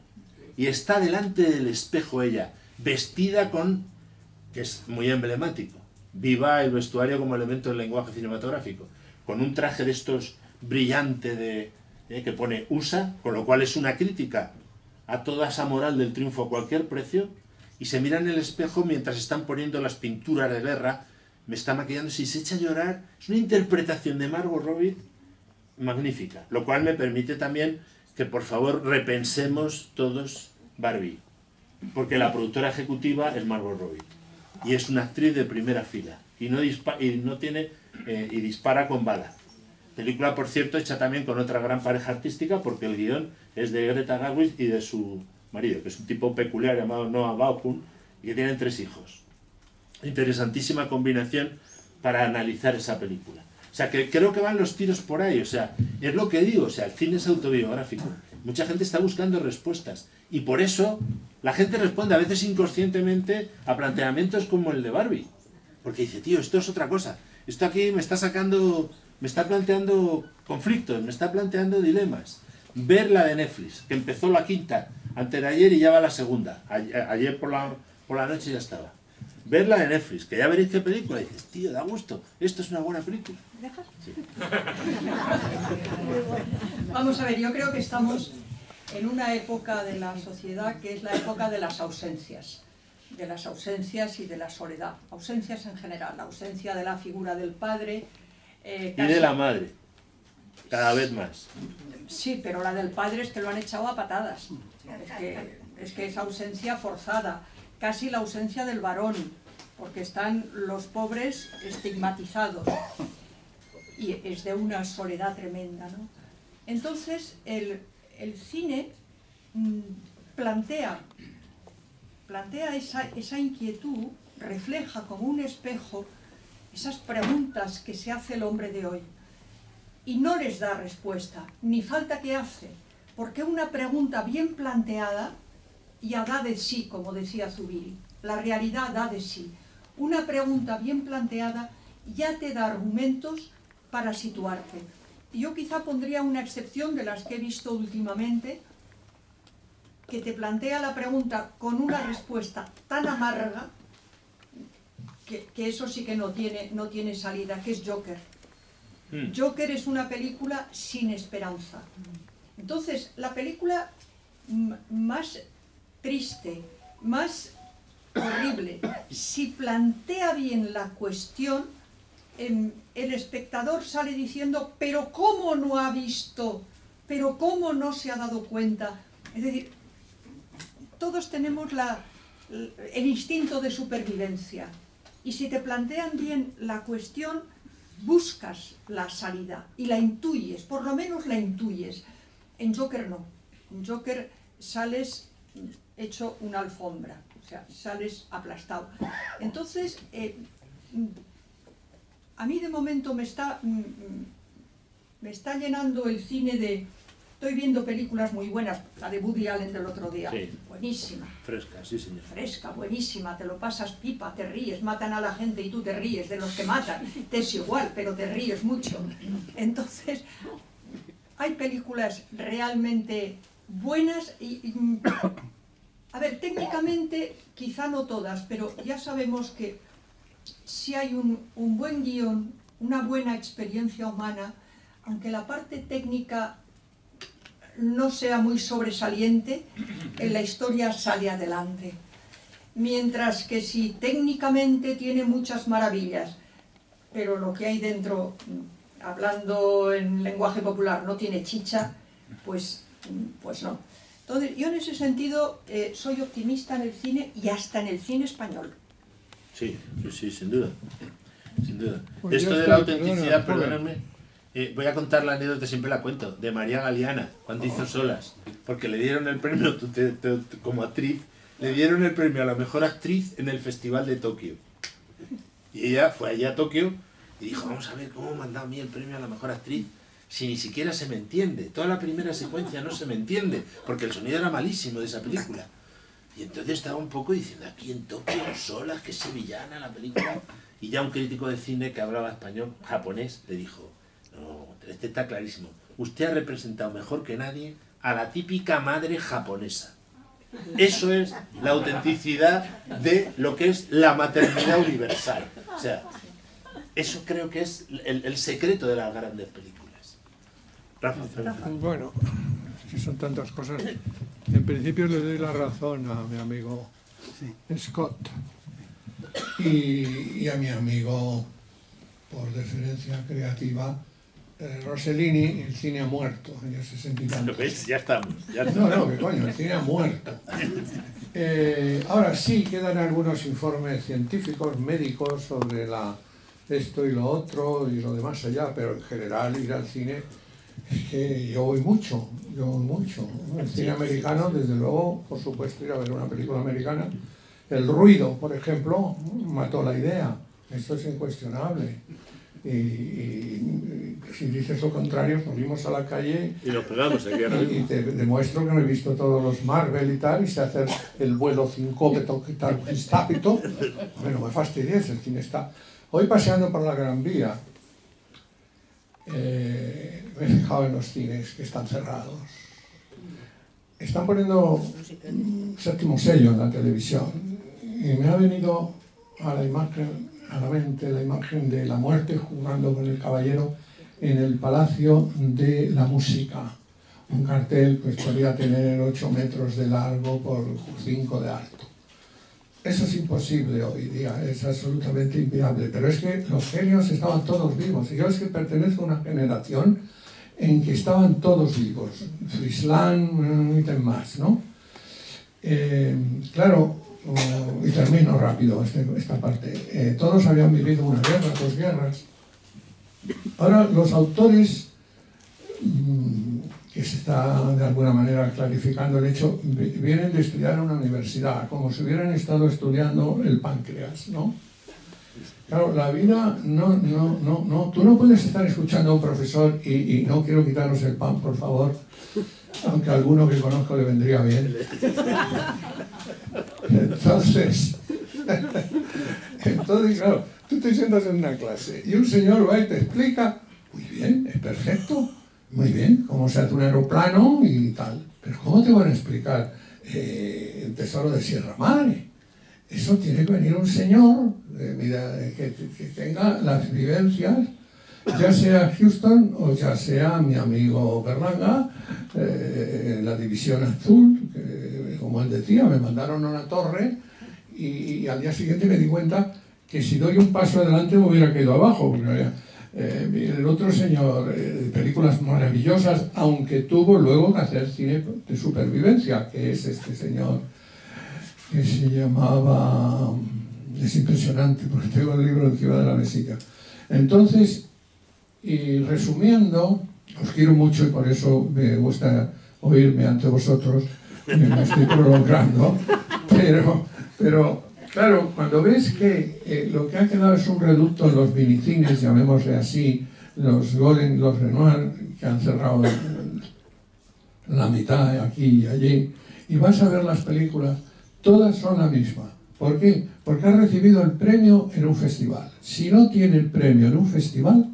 C: Y está delante del espejo ella, vestida con, que es muy emblemático, viva el vestuario como elemento del lenguaje cinematográfico, con un traje de estos brillante que pone USA, con lo cual es una crítica a toda esa moral del triunfo a cualquier precio, y se mira en el espejo mientras están poniendo las pinturas de guerra, me está maquillando, si se echa a llorar. Es una interpretación de Margot Robbie magnífica, lo cual me permite también que por favor repensemos todos Barbie, porque la productora ejecutiva es Margot Robbie y es una actriz de primera fila y dispara con bala. Película, por cierto, hecha también con otra gran pareja artística, porque el guión es de Greta Gerwig y de su marido, que es un tipo peculiar llamado Noah Baumbach, y que tienen 3 hijos. Interesantísima combinación para analizar esa película. O sea, que creo que van los tiros por ahí. O sea, es lo que digo, o sea, el cine es autobiográfico. Mucha gente está buscando respuestas. Y por eso la gente responde a veces inconscientemente a planteamientos como el de Barbie. Porque dice, tío, esto es otra cosa. Esto aquí me está planteando conflictos, me está planteando dilemas. ver la de Netflix, que empezó la quinta antes de ayer y ya va la segunda. Ayer por la noche ya estaba. Ver la de Netflix, que ya veréis qué película. Y dices, tío, da gusto, esto es una buena película.
B: ¿Dejas?
C: Sí.
B: Vamos a ver, yo creo que estamos en una época de la sociedad que es la época de las ausencias. De las ausencias y de la soledad. Ausencias en general, la ausencia de la figura del padre.
C: Y de la madre, cada vez más.
B: Sí, pero la del padre es que lo han echado a patadas. Es que es ausencia forzada. Casi la ausencia del varón, porque están los pobres estigmatizados. Y es de una soledad tremenda, ¿no? Entonces, el cine plantea esa inquietud, refleja como un espejo esas preguntas que se hace el hombre de hoy. Y no les da respuesta, ni falta que hace, porque una pregunta bien planteada ya da de sí, como decía Zubiri. La realidad da de sí. Una pregunta bien planteada ya te da argumentos para situarte. Yo quizá pondría una excepción de las que he visto últimamente, que te plantea la pregunta con una respuesta tan amarga que eso sí que no tiene salida, que es Joker. Joker es una película sin esperanza. Entonces, la película más triste, más horrible, si plantea bien la cuestión, el espectador sale diciendo, pero ¿cómo no ha visto? ¿Pero cómo no se ha dado cuenta? Es decir, todos tenemos el instinto de supervivencia. Y si te plantean bien la cuestión, buscas la salida y la intuyes, por lo menos la intuyes. En Joker no. En Joker sales hecho una alfombra, o sea, sales aplastado. Entonces, a mí de momento me está llenando el cine de... Estoy viendo películas muy buenas, la de Woody Allen del otro día,
C: sí.
B: Buenísima.
C: Fresca, sí señor.
B: Fresca, buenísima, te lo pasas pipa, te ríes, matan a la gente y tú te ríes de los que matan, te es igual, pero te ríes mucho. Entonces, hay películas realmente buenas a ver, técnicamente quizá no todas, pero ya sabemos que si hay un buen guión, una buena experiencia humana, aunque la parte técnica no sea muy sobresaliente, en la historia sale adelante. Mientras que si técnicamente tiene muchas maravillas, pero lo que hay dentro, hablando en lenguaje popular, no tiene chicha, pues no. Entonces, yo en ese sentido soy optimista en el cine y hasta en el cine español.
C: Sí, sin duda. Sin duda.
E: Pues
C: Esto
E: ya
C: de
E: está,
C: la autenticidad,
E: perdona.
C: perdónenme, voy a contar la anécdota, siempre la cuento, de María Galeana, cuando hizo Solas, porque le dieron el premio, como actriz, le dieron el premio a la mejor actriz en el Festival de Tokio. Y ella fue allá a Tokio y dijo, vamos a ver cómo me han dado a mí el premio a la mejor actriz, si ni siquiera se me entiende. Toda la primera secuencia no se me entiende, porque el sonido era malísimo de esa película. Y entonces estaba un poco diciendo, aquí en Tokio, Solas, que es sevillana la película. Y ya un crítico de cine que hablaba español, japonés, le dijo, no, este está clarísimo. Usted ha representado mejor que nadie a la típica madre japonesa. Eso es la autenticidad de lo que es la maternidad universal. O sea, eso creo que es el secreto de las grandes películas. Rafa.
E: Bueno, es que son tantas cosas. En principio le doy la razón a mi amigo Scott y a mi amigo, por deferencia creativa, Rossellini. El cine ha muerto en ese sentido.
C: ¿Ves? Ya estamos.
E: No, que coño, el cine ha muerto. Ahora sí quedan algunos informes científicos, médicos sobre esto y lo otro y lo de más allá, pero en general ir al cine es que yo voy mucho. El cine americano, desde luego, por supuesto, ir a ver una película americana. El ruido, por ejemplo, mató la idea. Esto es incuestionable. Y si dices lo contrario, salimos a la calle
C: y nos pegamos aquí ahora mismo.
E: Y te demuestro que me he visto todos los Marvel y tal, y sé hacer el vuelo cincópeto, que tal, estápito. Bueno, me fastidies, el cine está... Hoy paseando por la Gran Vía, Me he fijado en los cines que están cerrados. Están poniendo Séptimo Sello en la televisión y me ha venido a la mente la imagen de la muerte jugando con el caballero en el Palacio de la Música. Un cartel pues podría tener 8 metros de largo por 5 de alto. Eso es imposible hoy día, es absolutamente inviable, pero es que los genios estaban todos vivos. Y yo es que pertenezco a una generación en que estaban todos vivos, Frisland y demás, ¿no? Claro, y termino rápido esta parte, todos habían vivido una guerra, 2 guerras. Ahora los autores, que se está de alguna manera clarificando el hecho, vienen de estudiar en una universidad, como si hubieran estado estudiando el páncreas, ¿no? Claro, la vida, tú no puedes estar escuchando a un profesor y no quiero quitaros el pan, por favor, aunque a alguno que conozco le vendría bien. Entonces, claro, tú te sientas en una clase y un señor va y te explica, muy bien, es perfecto, muy bien, cómo se hace un aeroplano y tal, pero ¿cómo te van a explicar el tesoro de Sierra Madre? Eso tiene que venir un señor que tenga las vivencias, ya sea Houston o ya sea mi amigo Berlanga, la División Azul, que, como él decía, me mandaron a una torre y al día siguiente me di cuenta que si doy un paso adelante me hubiera caído abajo. Porque, el otro señor, películas maravillosas, aunque tuvo luego que hacer cine de supervivencia, que es este señor que se llamaba, es impresionante porque tengo el libro encima de la mesita. Entonces, y resumiendo, os quiero mucho y por eso me gusta oírme ante vosotros, me estoy prolongando, pero claro, cuando ves que lo que ha quedado es un reducto en los minicines, llamémosle así, los Golem, los Renoir, que han cerrado la mitad aquí y allí, y vas a ver las películas, todas son la misma. ¿Por qué? Porque ha recibido el premio en un festival. Si no tiene el premio en un festival,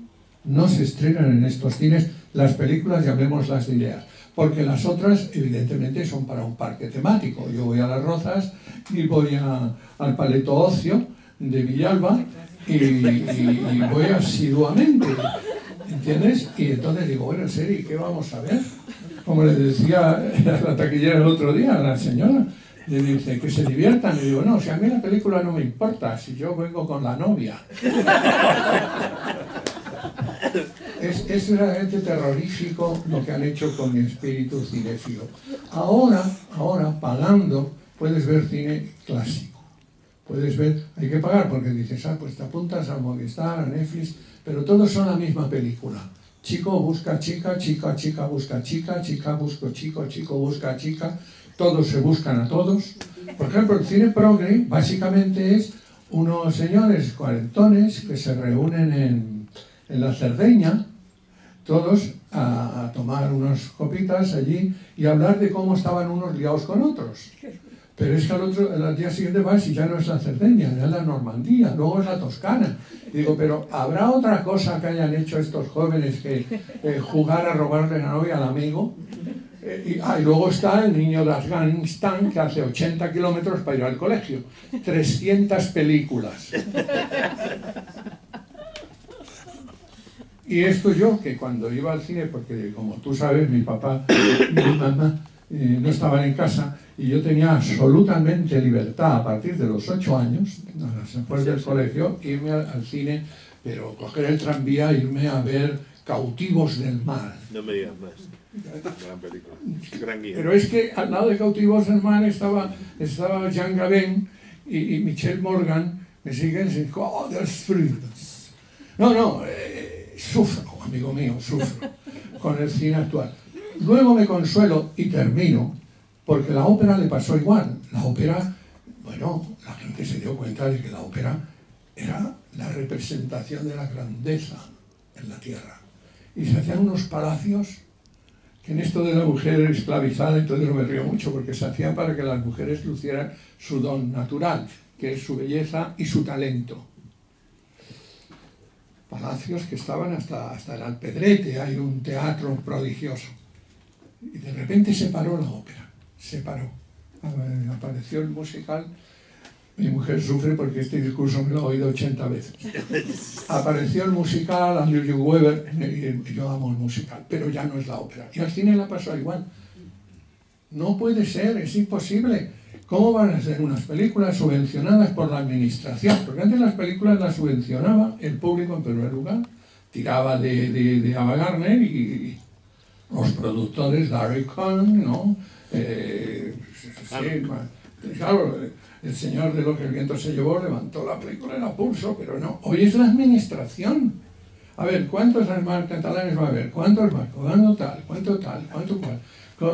E: no se estrenan en estos cines las películas, llamémoslas de ideas. Porque las otras, evidentemente, son para un parque temático. Yo voy a Las Rozas y voy al Paleto Ocio de Villalba y voy asiduamente, ¿entiendes? Y entonces digo, bueno, en serio, ¿qué vamos a ver? Como le decía a la taquillera el otro día a la señora, le dice, que se diviertan. Y digo, no, si a mí la película no me importa, si yo vengo con la novia. Es realmente terrorífico lo que han hecho con mi espíritu cinéfilo. Ahora, pagando, puedes ver cine clásico. Puedes ver, hay que pagar porque dices, pues te apuntas a Movistar, a Netflix, pero todos son la misma película. Chico busca chica, chica busca chica, chica busca chico, chico busca chica, todos se buscan a todos. Por ejemplo, el cine progre básicamente es unos señores cuarentones que se reúnen en la Cerdeña, todos a tomar unas copitas allí y hablar de cómo estaban unos liados con otros. Pero es que al día siguiente vas y ya no es la Cerdeña, ya es la Normandía, luego es la Toscana. Y digo, pero ¿habrá otra cosa que hayan hecho estos jóvenes que jugar a robarle la novia al amigo? Y luego está el niño de Afganistán que hace 80 kilómetros para ir al colegio. 300 películas. Y esto yo, que cuando iba al cine, porque como tú sabes, mi papá y mi mamá no estaban en casa, y yo tenía absolutamente libertad a partir de los 8 años, después del colegio, irme al cine, pero coger el tranvía e irme a ver Cautivos del Mar.
C: No me digas más. Gran película. Gran guía.
E: Pero es que al lado de Cautivos del Mar estaba Jean Gabin y Michel Morgan, me siguen diciendo, oh, there's freedom. No, sufro, amigo mío, sufro con el cine actual. Luego me consuelo y termino, porque la ópera le pasó igual. La ópera, bueno, la gente se dio cuenta de que la ópera era la representación de la grandeza en la tierra. Y se hacían unos palacios que en esto de la mujer esclavizada, entonces no me río mucho, porque se hacían para que las mujeres lucieran su don natural, que es su belleza y su talento. palacios que estaban hasta el Alpedrete, hay un teatro prodigioso. Y de repente se paró la ópera, se paró. Apareció el musical. Mi mujer sufre porque este discurso me lo ha oído 80 veces. Apareció el musical, Andrew Weber, y yo amo el musical, pero ya no es la ópera. Y al cine la pasó igual. No puede ser, es imposible. ¿Cómo van a ser unas películas subvencionadas por la administración? Porque antes las películas las subvencionaba el público en primer lugar, tiraba de Ava Gardner y los productores, Larry Cohn, ¿no? Claro, el señor de Lo que el viento se llevó levantó la película en a pulso, pero no. Hoy es la administración. A ver, ¿cuántos catalanes va a haber? ¿Cuántos vascos? ¿Cuánto tal? ¿Cuánto tal? ¿Cuánto cual?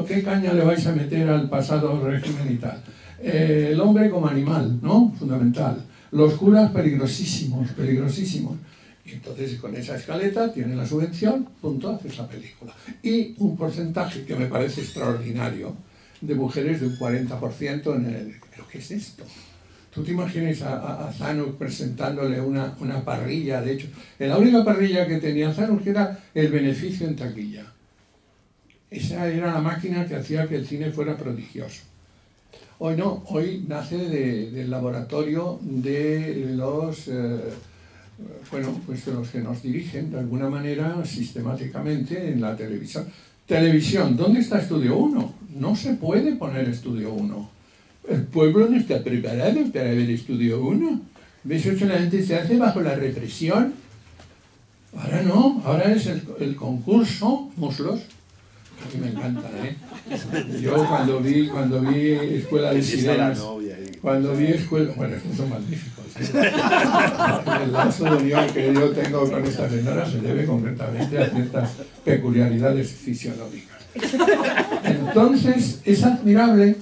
E: ¿Qué caña le vais a meter al pasado régimen y tal? El hombre como animal, ¿no? Fundamental. Los curas peligrosísimos, peligrosísimos. Y entonces con esa escaleta tiene la subvención, punto, haces la película. Y un porcentaje que me parece extraordinario de mujeres de un 40% en el... ¿Pero qué es esto? ¿Tú te imaginas a Zanuck presentándole una parrilla? De hecho, la única parrilla que tenía Zanuck era el beneficio en taquilla. Esa era la máquina que hacía que el cine fuera prodigioso. Hoy no, hoy nace del laboratorio de los... pues de los que nos dirigen de alguna manera sistemáticamente en la televisión. Televisión, ¿dónde está Estudio 1? No se puede poner Estudio 1. El pueblo no está preparado para ver Estudio 1. Eso solamente se hace bajo la represión. Ahora no, ahora es el concurso, muslos. A mí me encanta, ¿eh? Yo cuando vi Escuela de Sirenas, cuando vi Escuela... Bueno, estos son magníficos, ¿eh? El lazo de unión que yo tengo con esta señora se debe concretamente a ciertas peculiaridades fisionómicas. Entonces, es admirable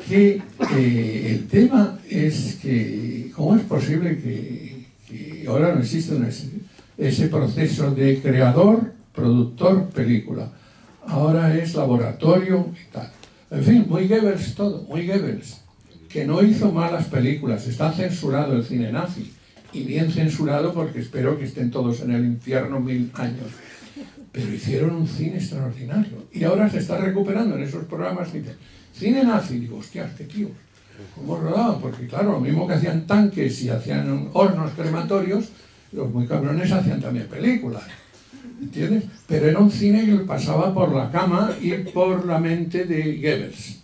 E: que el tema es que... ¿Cómo es posible que ahora no existe ese proceso de creador, productor, película? Ahora es laboratorio y tal. En fin, muy Goebbels todo, muy Goebbels. Que no hizo malas películas, está censurado el cine nazi. Y bien censurado porque espero que estén todos en el infierno 1000 años. Pero hicieron un cine extraordinario. Y ahora se está recuperando en esos programas. Dicen, cine nazi. Digo, hostias, qué tíos. ¿Cómo rodaban? Porque claro, lo mismo que hacían tanques y hacían hornos crematorios, los muy cabrones hacían también películas. ¿Entiendes? Pero era un cine que pasaba por la cama y por la mente de Goebbels.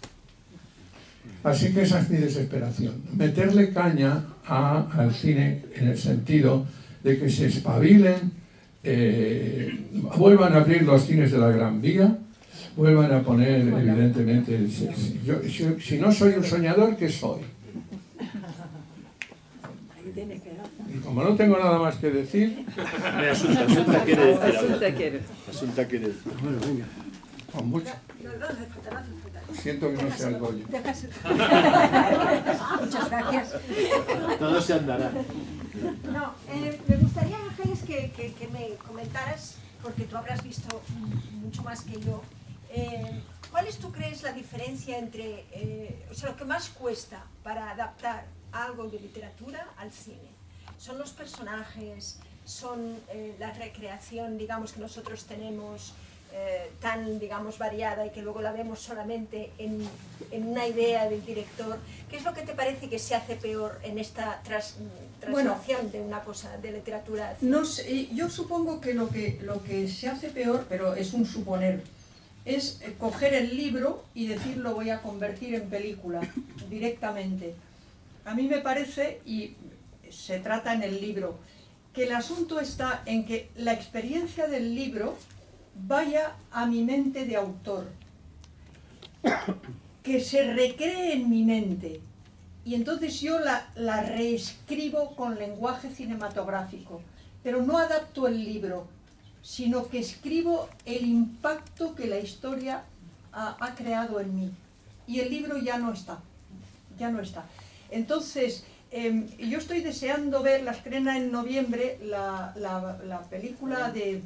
E: Así que esa es mi desesperación. Meterle caña al cine en el sentido de que se espabilen, vuelvan a abrir los cines de la Gran Vía, vuelvan a poner, evidentemente, si no soy un soñador, ¿qué soy? Y como no tengo nada más que decir...
C: Asunta quiere decir. Asunta quiere decir.
E: Bueno, venga. Con mucho. Siento que no sea el Goya.
G: Muchas gracias.
C: Todo se andará.
G: No, me gustaría, Ángeles, que me comentaras, porque tú habrás visto mucho más que yo, ¿cuál es, tú crees, la diferencia entre, o sea, lo que más cuesta para adaptar algo de literatura al cine? ¿Son los personajes? ¿Son la recreación, digamos, que nosotros tenemos tan, digamos, variada y que luego la vemos solamente en una idea del director? ¿Qué es lo que te parece que se hace peor en esta traslación de una cosa de literatura al cine?
B: No sé, yo supongo que lo que se hace peor, pero es un suponer, es coger el libro y decir lo voy a convertir en película directamente. A mí me parece, y se trata en el libro, que el asunto está en que la experiencia del libro vaya a mi mente de autor, que se recree en mi mente, y entonces yo la reescribo con lenguaje cinematográfico, pero no adapto el libro, sino que escribo el impacto que la historia ha creado en mí, y el libro ya no está, ya no está. Entonces, yo estoy deseando ver, la estrena en noviembre, la película de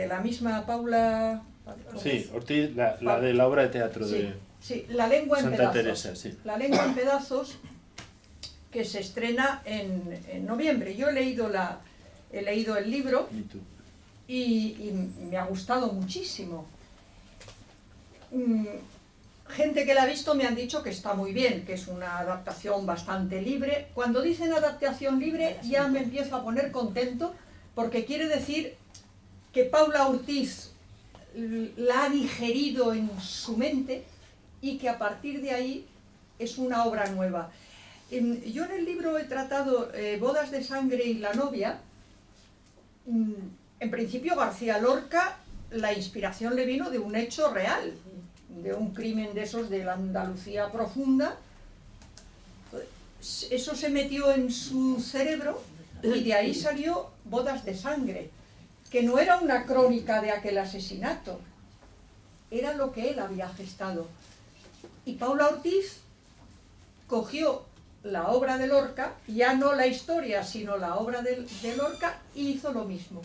B: la misma Paula...
C: Sí, Ortiz, la de la obra de teatro de
B: sí, La lengua en
C: Santa
B: pedazos.
C: Teresa, sí.
B: La lengua en pedazos, que se estrena en noviembre. Yo he leído he leído el libro
C: ¿Y tú?
B: y me ha gustado muchísimo. Gente que la ha visto me han dicho que está muy bien, que es una adaptación bastante libre. Cuando dicen adaptación libre ya me empiezo a poner contento, porque quiere decir que Paula Ortiz la ha digerido en su mente y que a partir de ahí es una obra nueva. Yo en el libro he tratado Bodas de sangre y La novia. En principio García Lorca, la inspiración le vino de un hecho real, de un crimen de esos de la Andalucía profunda. Eso se metió en su cerebro y de ahí salió Bodas de sangre, que no era una crónica de aquel asesinato, era lo que él había gestado. Y Paula Ortiz cogió la obra de Lorca, ya no la historia, sino la obra de Lorca, y hizo lo mismo.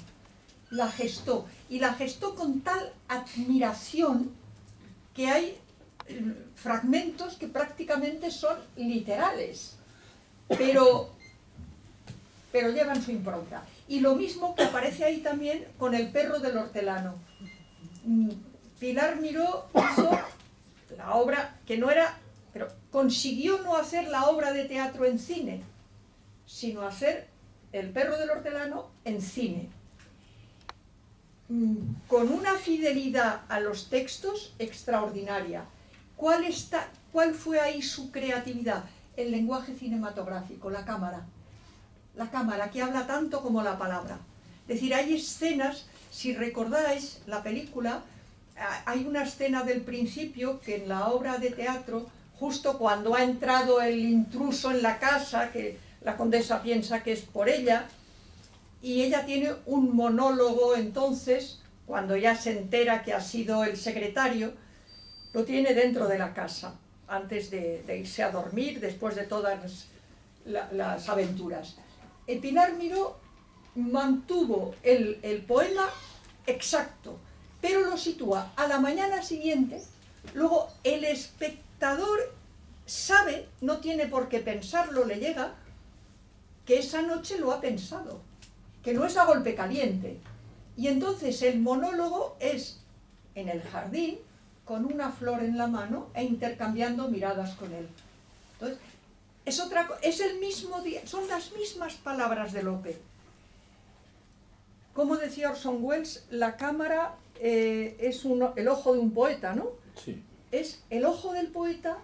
B: La gestó, y la gestó con tal admiración que hay fragmentos que prácticamente son literales, pero llevan su impronta. Y lo mismo que aparece ahí también con El perro del hortelano. Pilar Miró hizo la obra que no era, pero consiguió no hacer la obra de teatro en cine, sino hacer El perro del hortelano en cine, con una fidelidad a los textos extraordinaria. ¿Cuál fue ahí su creatividad? El lenguaje cinematográfico, la cámara que habla tanto como la palabra. Es decir, hay escenas, si recordáis la película, hay una escena del principio que en la obra de teatro, justo cuando ha entrado el intruso en la casa, que la condesa piensa que es por ella, y ella tiene un monólogo entonces, cuando ya se entera que ha sido el secretario, lo tiene dentro de la casa, antes de irse a dormir, después de todas las aventuras. Pilar Miró mantuvo el poema exacto, pero lo sitúa a la mañana siguiente. Luego el espectador sabe, no tiene por qué pensarlo, le llega, que esa noche lo ha pensado, que no es a golpe caliente. Y entonces el monólogo es en el jardín, con una flor en la mano e intercambiando miradas con él. Entonces, es el mismo día, son las mismas palabras de Lope. Como decía Orson Welles, la cámara es el ojo de un poeta, ¿no?
C: Sí.
B: Es el ojo del poeta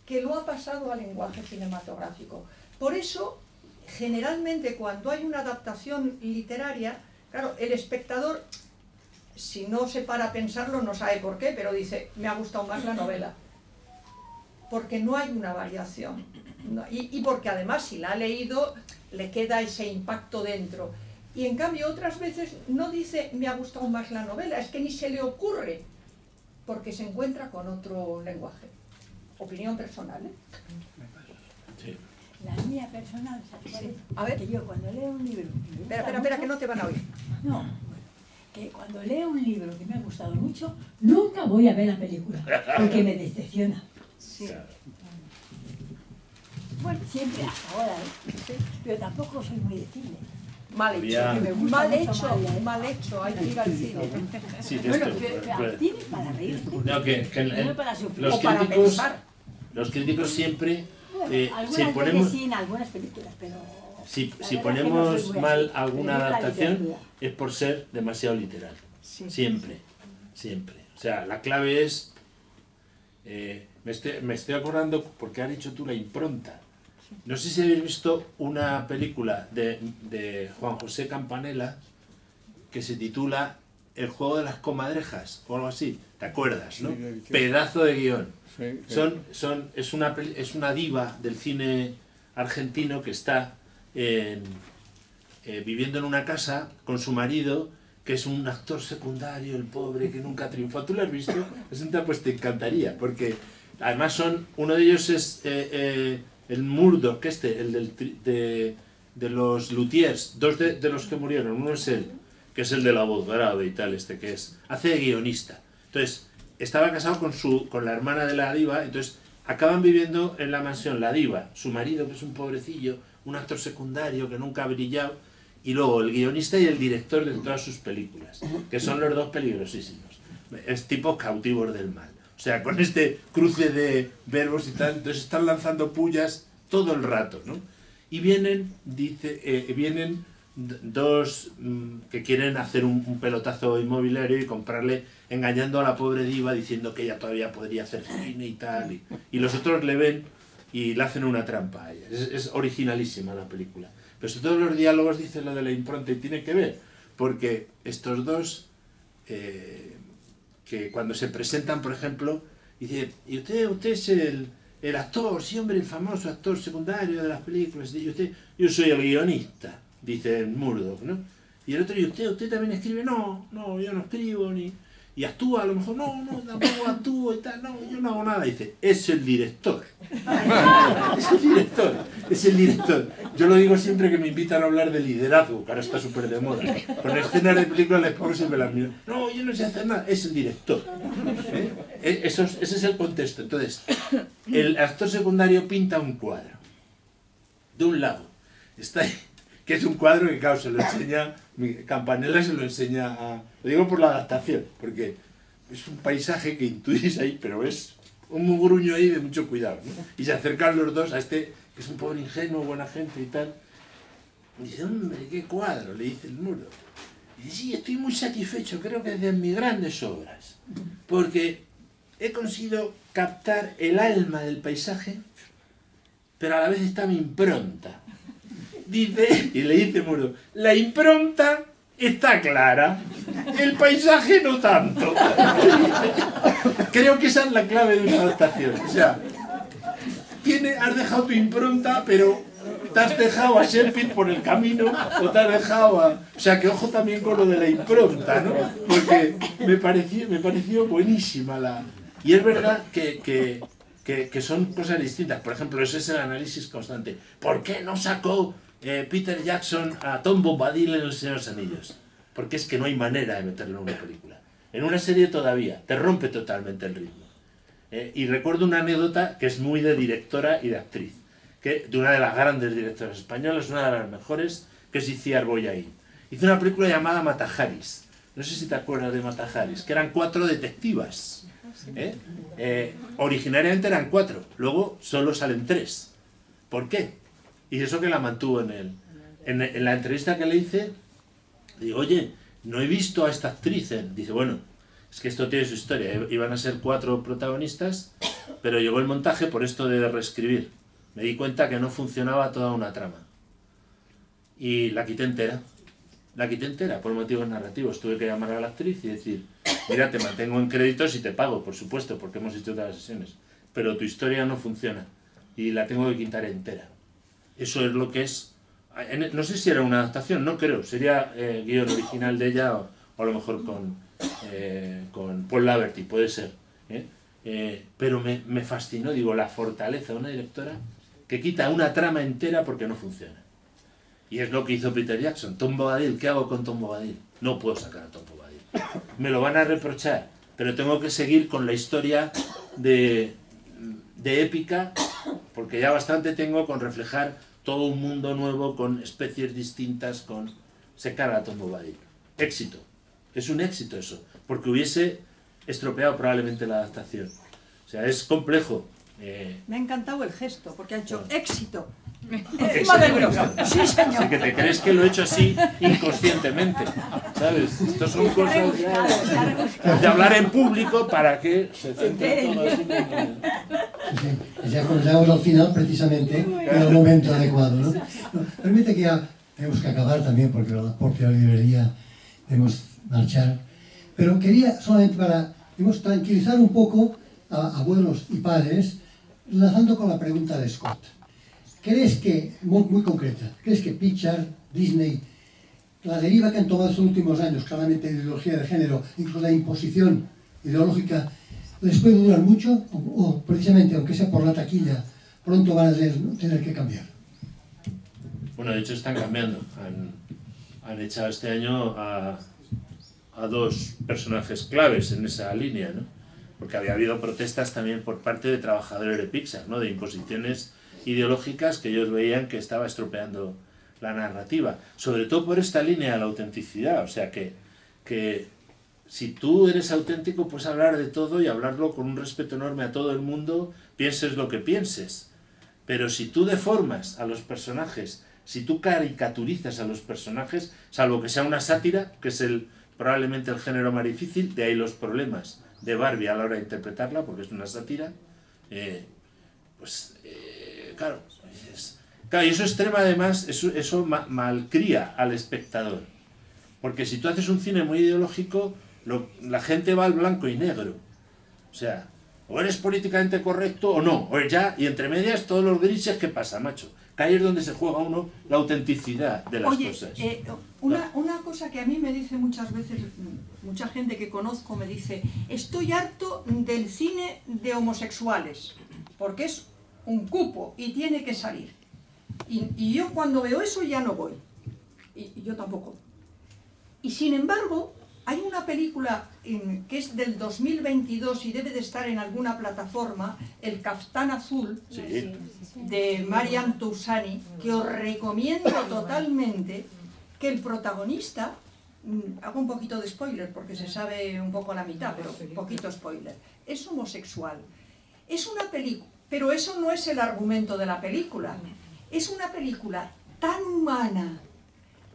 B: que lo ha pasado al lenguaje cinematográfico. Por eso, generalmente cuando hay una adaptación literaria, claro, el espectador, si no se para a pensarlo, no sabe por qué, pero dice, me ha gustado más la novela. Porque no hay una variación. Y porque además, si la ha leído, le queda ese impacto dentro. Y en cambio, otras veces no dice, me ha gustado más la novela, es que ni se le ocurre, porque se encuentra con otro lenguaje. Opinión personal, ¿eh?
C: Sí.
H: La mía personal, ¿sabes?
B: Sí. A ver.
H: Que yo cuando leo un libro...
B: Espera, que no te van a oír.
H: No, bueno, que cuando leo un libro que me ha gustado mucho, nunca voy a ver la película, porque me decepciona.
B: Sí.
H: Bueno, siempre hasta ahora, ¿eh? Pero tampoco soy muy de cine.
B: Mal hecho.
C: Había-
H: Me gusta
B: Mal
H: mucho
B: hecho,
H: María, ¿eh?
B: mal hecho, hay que ir al cine.
C: Sí, de
H: Bueno,
C: esto,
H: pero al cine para reírte,
C: No,
H: no para sufrir.
C: los
B: O para
C: críticos,
B: pensar.
C: los críticos siempre,
H: Bueno,
C: si
H: algunas
C: ponemos,
H: veces sí en algunas películas, pero...
C: si
H: la verdad
C: si
H: es que no
C: ponemos
H: soy muy
C: mal
H: así.
C: alguna
H: Me gusta la
C: adaptación
H: literatura.
C: es por ser demasiado literal.
B: Sí.
C: Siempre, siempre. O sea, la clave es, me estoy acordando, porque has dicho tú la impronta. No sé si habéis visto una película de Juan José Campanella que se titula El juego de las comadrejas o algo así. ¿Te acuerdas, no?
E: Sí, lo he dicho.
C: Pedazo de guión.
E: Sí,
C: Es una diva del cine argentino que está viviendo en una casa con su marido, que es un actor secundario, el pobre, que nunca triunfó. ¿Tú lo has visto? Pues te encantaría, porque además uno de ellos es el Murdoch, de los Luthiers, dos de los que murieron. Uno es él, que es el de la voz grave y tal, hace de guionista. Entonces, estaba casado con la hermana de la diva, entonces acaban viviendo en la mansión la diva, su marido, que es un pobrecillo, un actor secundario que nunca ha brillado, y luego el guionista y el director de todas sus películas, que son los dos peligrosísimos. Es tipo Cautivos del mal. O sea, con este cruce de verbos y tal, entonces están lanzando pullas todo el rato, ¿no? Y vienen, vienen dos que quieren hacer un pelotazo inmobiliario y comprarle, engañando a la pobre diva diciendo que ella todavía podría hacer cine y tal, y los otros le ven y le hacen una trampa a ella. Es originalísima la película. Pero sobre todo los diálogos dicen lo de la impronta y tiene que ver, porque estos dos, que cuando se presentan, por ejemplo, dice, y usted es el actor, sí, hombre, el famoso actor secundario de las películas, y usted, yo soy el guionista, dice Murdoch, ¿no? Y el otro, ¿y usted también escribe? No, yo no escribo, ni... Y actúa, a lo mejor, no, tampoco actúo y tal, no, yo no hago nada. Dice, es el director. Es el director. Yo lo digo siempre que me invitan a hablar de liderazgo, que ahora está súper de moda. Con escenas de películas les pongo siempre las mías. No, yo no sé hacer nada, es el director. Ese es el contexto. Entonces, el actor secundario pinta un cuadro. De un lado. Está ahí, que es un cuadro que, claro, se lo enseña... Campanella se lo enseña a... Lo digo por la adaptación, porque es un paisaje que intuís ahí, pero es un mugruño ahí de mucho cuidado, ¿no? Y se acercan los dos a este, que es un pobre ingenuo, buena gente y tal. Y dice, hombre, qué cuadro, le dice el Murdoch. Y dice, sí, estoy muy satisfecho, creo que es de mis grandes obras, porque he conseguido captar el alma del paisaje, pero a la vez está mi impronta. Dice, y le dice Murdoch, la impronta está clara, el paisaje no tanto. Creo que esa es la clave de una adaptación. O sea, has dejado tu impronta, pero te has dejado a Shakespeare por el camino, o te has dejado a... O sea, que ojo también con lo de la impronta, ¿no? Porque me pareció buenísima la... Y es verdad que son cosas distintas. Por ejemplo, ese es el análisis constante. ¿Por qué no sacó Peter Jackson a Tom Bombadil en El Señor de los Anillos? Porque es que no hay manera de meterlo en una película. En una serie todavía, te rompe totalmente el ritmo. Y recuerdo una anécdota que es muy de directora y de actriz, que de una de las grandes directoras españolas, una de las mejores, que es Itziar Boyain. Hizo una película llamada Mataharis. No sé si te acuerdas de Mataharis, que eran 4 detectivas. Originariamente eran 4, luego solo salen 3. ¿Por qué? Y eso que la mantuvo en la entrevista que le hice, digo, oye, no he visto a esta actriz. Dice, bueno, es que esto tiene su historia. Iban a ser 4 protagonistas, pero llegó el montaje por esto de reescribir. Me di cuenta que no funcionaba toda una trama. Y la quité entera. La quité entera por motivos narrativos. Tuve que llamar a la actriz y decir, mira, te mantengo en créditos y te pago, por supuesto, porque hemos hecho todas las sesiones. Pero tu historia no funciona. Y la tengo que quitar entera. Eso es lo que es... No sé si era una adaptación, no creo. Sería guión original de ella o a lo mejor con Paul Laverty, puede ser. Pero me fascinó, digo, la fortaleza de una directora que quita una trama entera porque no funciona. Y es lo que hizo Peter Jackson. Tom Bombadil, ¿qué hago con Tom Bombadil? No puedo sacar a Tom Bombadil. Me lo van a reprochar, pero tengo que seguir con la historia de épica, porque ya bastante tengo con reflejar todo un mundo nuevo, con especies distintas, con secar a Tom Bombadil. Éxito. Es un éxito eso, porque hubiese estropeado probablemente la adaptación. O sea, es complejo.
B: Me ha encantado el gesto, porque ha hecho éxito.
C: Encima
B: del bronco. Sí, señor.
C: Así que te crees que lo he hecho así inconscientemente, ¿sabes? Estos son cosas de hablar en público para que se centre todo así como...
A: Sí, ya cuando llegamos al final, precisamente, en el momento adecuado, ¿no? Permite que ya tenemos que acabar también, porque la propia librería debemos marchar, pero quería solamente para tranquilizar un poco a abuelos y padres, enlazando con la pregunta de Scott. ¿Crees que, muy concreta, crees que Pixar, Disney, la deriva que han tomado estos últimos años, claramente de ideología de género, incluso la imposición ideológica, les puede durar mucho? O precisamente, aunque sea por la taquilla, pronto van a tener que cambiar?
C: Bueno, de hecho están cambiando. Han echado este año a 2 personajes claves en esa línea, ¿no? Porque había habido protestas también por parte de trabajadores de Pixar, ¿no? De imposiciones ideológicas que ellos veían que estaba estropeando la narrativa, sobre todo por esta línea de la autenticidad, o sea que si tú eres auténtico puedes hablar de todo y hablarlo con un respeto enorme a todo el mundo, pienses lo que pienses, pero si tú deformas a los personajes, si tú caricaturizas a los personajes, salvo que sea una sátira, que es probablemente el género más difícil, de ahí los problemas de Barbie a la hora de interpretarla, porque es una sátira, claro, y eso extrema además, eso malcría al espectador, porque si tú haces un cine muy ideológico, la gente va al blanco y negro, o sea, o eres políticamente correcto o no, y entre medias todos los grises, ¿qué pasa, macho? Que ahí es donde se juega uno la autenticidad de las cosas.
B: Una cosa que a mí me dice muchas veces, mucha gente que conozco me dice, estoy harto del cine de homosexuales, porque es un cupo y tiene que salir. Y yo cuando veo eso ya no voy, y yo tampoco. Y sin embargo, hay una película que es del 2022 y debe de estar en alguna plataforma, El Caftán Azul,
C: Sí.
B: de Mariam Toussani, que os recomiendo totalmente, que el protagonista, hago un poquito de spoiler porque se sabe un poco la mitad, pero un poquito spoiler, es homosexual. Es una película, pero eso no es el argumento de la película. Es una película tan humana,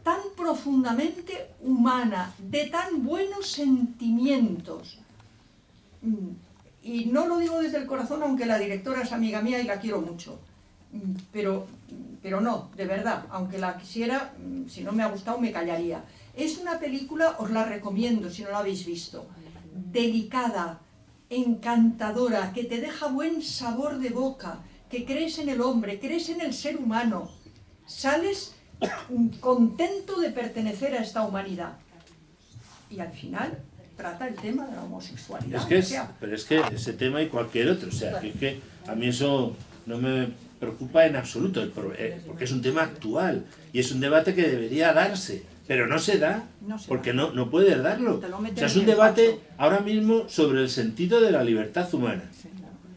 B: tan profundamente humana, de tan buenos sentimientos. Y no lo digo desde el corazón, aunque la directora es amiga mía y la quiero mucho. Pero no, de verdad, aunque la quisiera, si no me ha gustado me callaría. Es una película, os la recomiendo si no la habéis visto, delicada, encantadora, que te deja buen sabor de boca, que crees en el hombre, crees en el ser humano, sales contento de pertenecer a esta humanidad. Y al final trata el tema de la homosexualidad.
C: Pero es que ese tema y cualquier otro, o sea, que a mí eso no me preocupa en absoluto, porque es un tema actual y es un debate que debería darse, pero no se da, porque no puedes darlo. O sea, es un debate ahora mismo sobre el sentido de la libertad humana.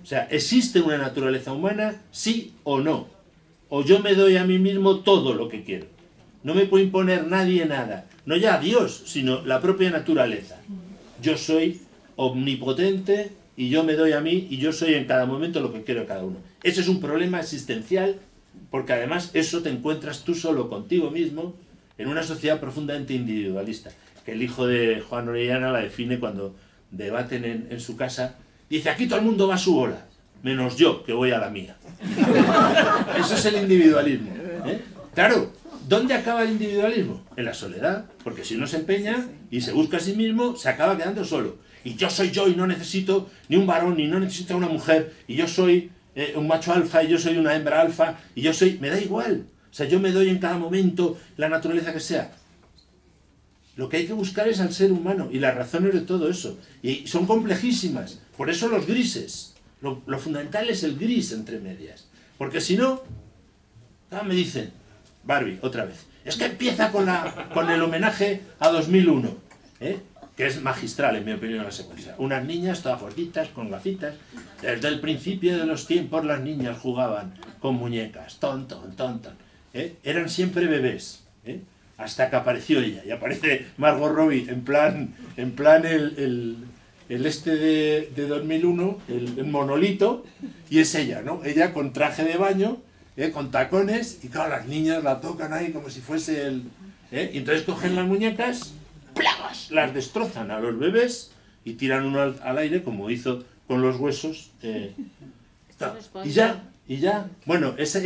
C: O sea, ¿existe una naturaleza humana? Sí o no. O yo me doy a mí mismo todo lo que quiero. No me puede imponer nadie nada. No ya Dios, sino la propia naturaleza. Yo soy omnipotente y yo me doy a mí y yo soy en cada momento lo que quiero cada uno. Ese es un problema existencial, porque además eso te encuentras tú solo contigo mismo en una sociedad profundamente individualista, que el hijo de Juan Orellana la define cuando debaten en su casa. Dice, aquí todo el mundo va a su bola, menos yo, que voy a la mía. Eso es el individualismo, ¿eh? Claro, ¿dónde acaba el individualismo? En la soledad, porque si uno se empeña y se busca a sí mismo, se acaba quedando solo. Y yo soy yo y no necesito ni un varón, ni no necesito una mujer, y yo soy un macho alfa, y yo soy una hembra alfa, y yo soy... Me da igual. O sea, yo me doy en cada momento la naturaleza que sea. Lo que hay que buscar es al ser humano y las razones de todo eso. Y son complejísimas. Por eso los grises. Lo fundamental es el gris entre medias. Porque si no, me dicen, Barbie, otra vez, es que empieza con el homenaje a 2001, que es magistral, en mi opinión, la secuencia. Unas niñas todas gorditas, con gafitas. Desde el principio de los tiempos las niñas jugaban con muñecas. Ton, ton, ton, ton. Eran siempre bebés. Hasta que apareció ella. Y aparece Margot Robbie en plan el este de 2001, el monolito, y es ella, ¿no? Ella con traje de baño, con tacones, y claro, las niñas la tocan ahí como si fuese el... Y entonces cogen las muñecas, ¡plagas!, las destrozan a los bebés y tiran uno al aire, como hizo con los huesos. Y ya. Bueno, esa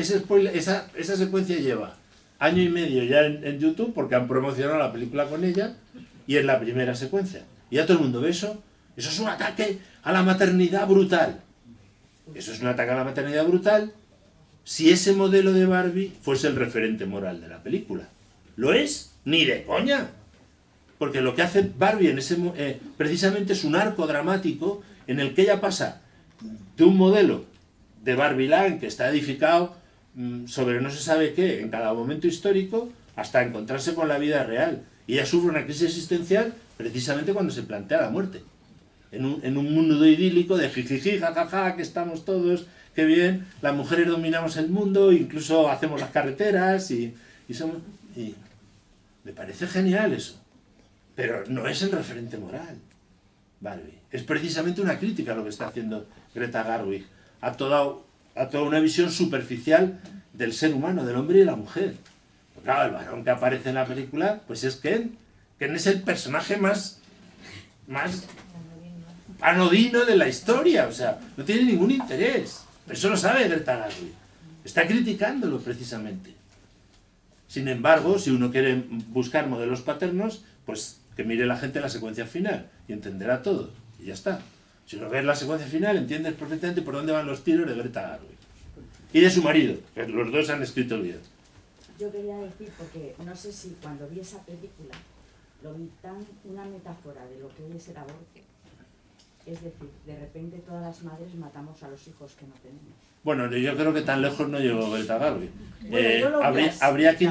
C: secuencia lleva año y medio ya en YouTube, porque han promocionado la película con ella, y es la primera secuencia. Y ya todo el mundo ve eso. Eso es un ataque a la maternidad brutal. Eso es un ataque a la maternidad brutal si ese modelo de Barbie fuese el referente moral de la película. ¿Lo es? Ni de coña. Porque lo que hace Barbie precisamente es un arco dramático en el que ella pasa de un modelo de Barbieland que está edificado sobre no se sabe qué en cada momento histórico, hasta encontrarse con la vida real. Y ella sufre una crisis existencial precisamente cuando se plantea la muerte. En un mundo idílico de jijiji, jajaja, que estamos todos, qué bien, las mujeres dominamos el mundo, incluso hacemos las carreteras y y me parece genial eso, pero no es el referente moral, Barbie. Es precisamente una crítica a lo que está haciendo Greta Gerwig, a toda una visión superficial del ser humano, del hombre y de la mujer. Pues claro, el varón que aparece en la película, pues es Ken. Ken es el personaje más anodino de la historia, o sea, no tiene ningún interés. Eso lo sabe Greta Gerwig. Está criticándolo precisamente. Sin embargo, si uno quiere buscar modelos paternos, pues que mire la gente la secuencia final y entenderá todo. Y ya está. Si uno ve la secuencia final, entiendes perfectamente por dónde van los tiros de Greta Gerwig. Y de su marido, que los dos han escrito el guión.
I: Yo quería decir, porque no sé si cuando vi esa película lo vi tan una metáfora de lo que hoy es el aborto. Es decir, de repente todas las madres matamos a los hijos que no tenemos.
C: Bueno, yo creo que tan lejos no llegó Greta Gerwig.
I: Bueno,
C: habría que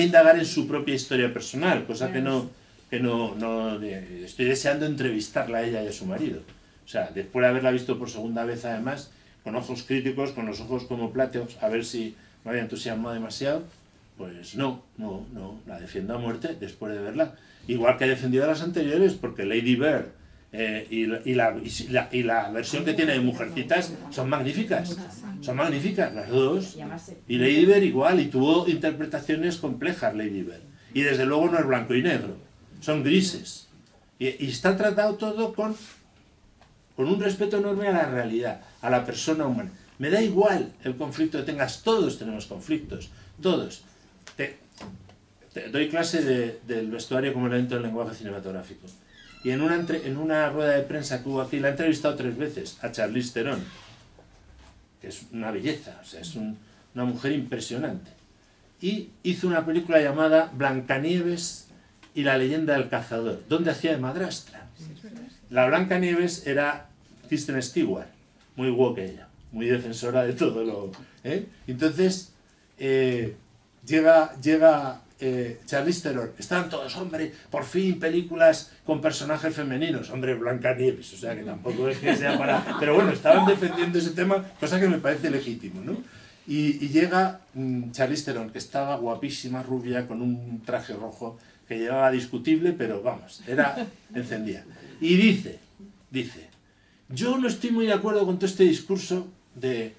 C: indagar en su propia historia personal, cosa que no estoy deseando entrevistarla a ella y a su marido. O sea, después de haberla visto por segunda vez además, con ojos críticos, con los ojos como plateados, a ver si me había entusiasmado demasiado, pues no, la defiendo a muerte después de verla. Igual que he defendido a las anteriores, porque Lady Bird y la versión que tiene de Mujercitas son magníficas las dos. Y Lady Bird igual, y tuvo interpretaciones complejas Lady Bird. Y desde luego no es blanco y negro, son grises. Y está tratado todo con un respeto enorme a la realidad, a la persona humana. Me da igual el conflicto que tengas, todos tenemos conflictos, todos. Doy clase del vestuario como elemento del lenguaje cinematográfico. Y en una rueda de prensa que hubo aquí, la he entrevistado 3 veces a Charlize Theron, que es una belleza, o sea, es una mujer impresionante. Y hizo una película llamada Blancanieves y la leyenda del cazador, donde hacía de madrastra. La Blancanieves era Kristen Stewart, muy woke ella, muy defensora de todo lo... Entonces, llega Charlize Theron, están todos, hombre, por fin películas con personajes femeninos, hombre, Blancanieves, o sea que tampoco es que sea para... Pero bueno, estaban defendiendo ese tema, cosa que me parece legítimo, ¿no? Y llega Charlize Theron, que estaba guapísima, rubia, con un traje rojo, que llevaba discutible, pero vamos, encendía. Y dice, yo no estoy muy de acuerdo con todo este discurso de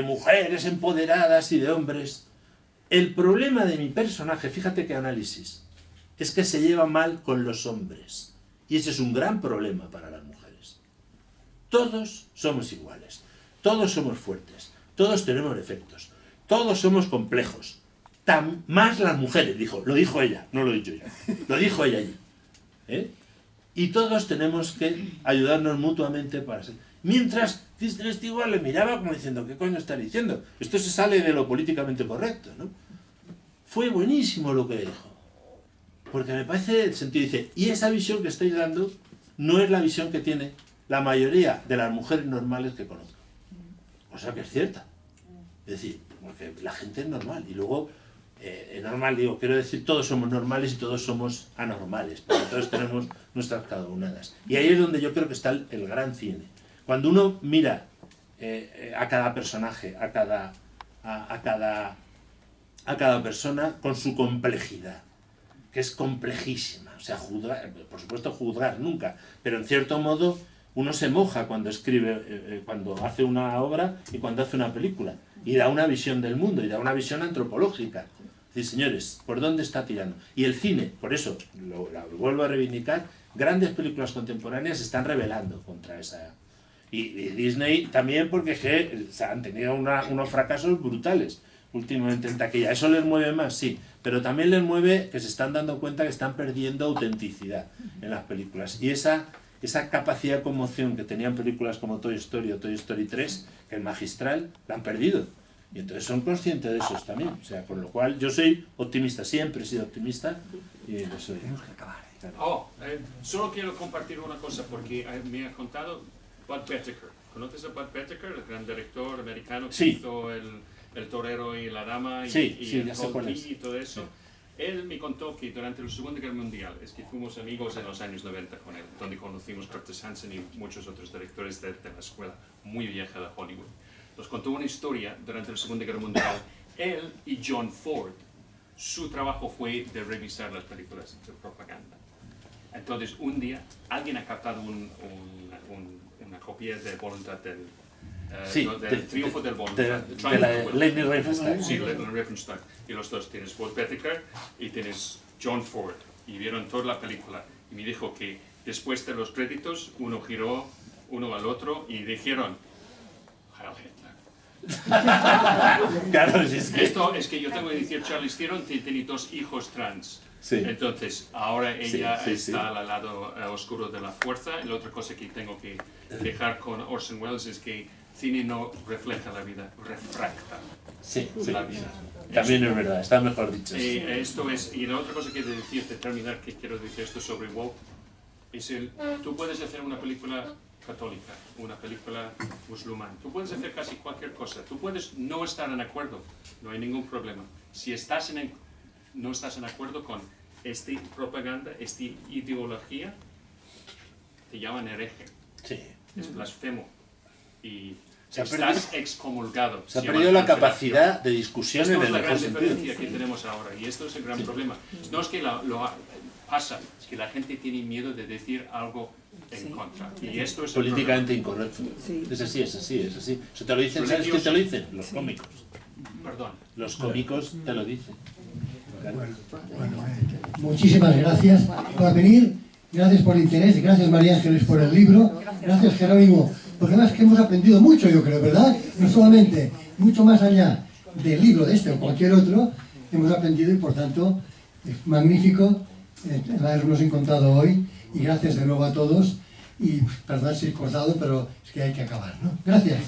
C: mujeres empoderadas y de hombres. El problema de mi personaje, fíjate qué análisis, es que se lleva mal con los hombres. Y ese es un gran problema para las mujeres. Todos somos iguales, todos somos fuertes, todos tenemos defectos, todos somos complejos. Más las mujeres, lo dijo ella, no lo he dicho yo, lo dijo ella allí. Y todos tenemos que ayudarnos mutuamente para ser... Mientras Kristen Stewart le miraba como diciendo, ¿qué coño está diciendo? Esto se sale de lo políticamente correcto, ¿no? Fue buenísimo lo que dijo. Porque me parece el sentido, dice, y esa visión que estáis dando no es la visión que tiene la mayoría de las mujeres normales que conozco. Cosa que es cierta. Es decir, porque la gente es normal. Y luego, normal, quiero decir, todos somos normales y todos somos anormales. Porque todos tenemos nuestras cadunadas. Y ahí es donde yo creo que está el gran cine. Cuando uno mira a cada personaje, a cada persona con su complejidad, que es complejísima, o sea, juzgar, por supuesto juzgar nunca, pero en cierto modo uno se moja cuando escribe, cuando hace una obra y cuando hace una película, y da una visión del mundo, y da una visión antropológica. Es decir, señores, ¿por dónde está tirando? Y el cine, por eso, lo vuelvo a reivindicar, grandes películas contemporáneas se están rebelando contra esa... Y Disney también, porque han tenido unos fracasos brutales últimamente en taquilla. ¿Eso les mueve más? Sí, pero también les mueve que se están dando cuenta que están perdiendo autenticidad en las películas. Y esa capacidad de conmoción que tenían películas como Toy Story o Toy Story 3, que es magistral, la han perdido. Y entonces son conscientes de eso también. O sea, con lo cual yo soy optimista, siempre he sido optimista y lo soy.
A: Tenemos que acabar.
F: Solo quiero compartir una cosa, porque me ha contado Bud Petticker. ¿Conoces a Bud Petticker, el gran director americano que hizo el Torero y la Dama y el Talkie y todo eso? Sí. Él me contó que durante la Segunda Guerra Mundial, es que fuimos amigos en los años 90 con él, donde conocimos a Curtis Hanson y muchos otros directores de la escuela muy vieja de Hollywood. Nos contó una historia durante la Segunda Guerra Mundial. Él y John Ford, su trabajo fue de revisar las películas de propaganda. Entonces, un día, alguien ha captado una copia de Voluntad del Triunfo del Voluntad.
C: De la Leni Riefenstahl.
F: Sí, Leni Riefenstahl. Y los dos, tienes Walt Whittaker y tienes John Ford. Y vieron toda la película. Y me dijo que después de los créditos, uno giró uno al otro y dijeron, Heil Hitler.
C: Claro, es que...
F: Esto es que yo tengo que decir, Charlize Theron tiene 2 hijos trans.
C: Sí.
F: Entonces, ahora ella
C: sí,
F: está al lado oscuro de la fuerza. Y la otra cosa que tengo que dejar con Orson Welles es que cine no refleja la vida, refracta la vida.
C: También es verdad, está mejor dicho.
F: Esto es, y la otra cosa que de terminar, que quiero decir esto sobre woke, es tú puedes hacer una película católica, una película musulmana, tú puedes hacer casi cualquier cosa, tú puedes no estar en acuerdo, no hay ningún problema. Si no estás en acuerdo con esta propaganda, esta ideología, te llaman hereje, es blasfemo y estás excomulgado.
C: Se ha perdido la capacidad de discusión en el mejor sentido.
F: Esta es la gran diferencia que tenemos ahora y esto es el gran problema. No es que pasa, es que la gente tiene miedo de decir algo en contra. Y esto es
C: políticamente incorrecto. Es así. Eso te lo dicen, ¿sabes qué te lo dicen? Los cómicos.
F: Perdón.
C: Los cómicos te lo dicen.
A: Muchísimas gracias por venir, gracias por el interés, gracias María Ángeles por el libro, gracias Jerónimo, porque además que hemos aprendido mucho, yo creo, ¿verdad? No solamente, mucho más allá del libro de este o cualquier otro, hemos aprendido y por tanto es magnífico habernos encontrado hoy y gracias de nuevo a todos y perdón si he cortado, pero es que hay que acabar, ¿no? Gracias.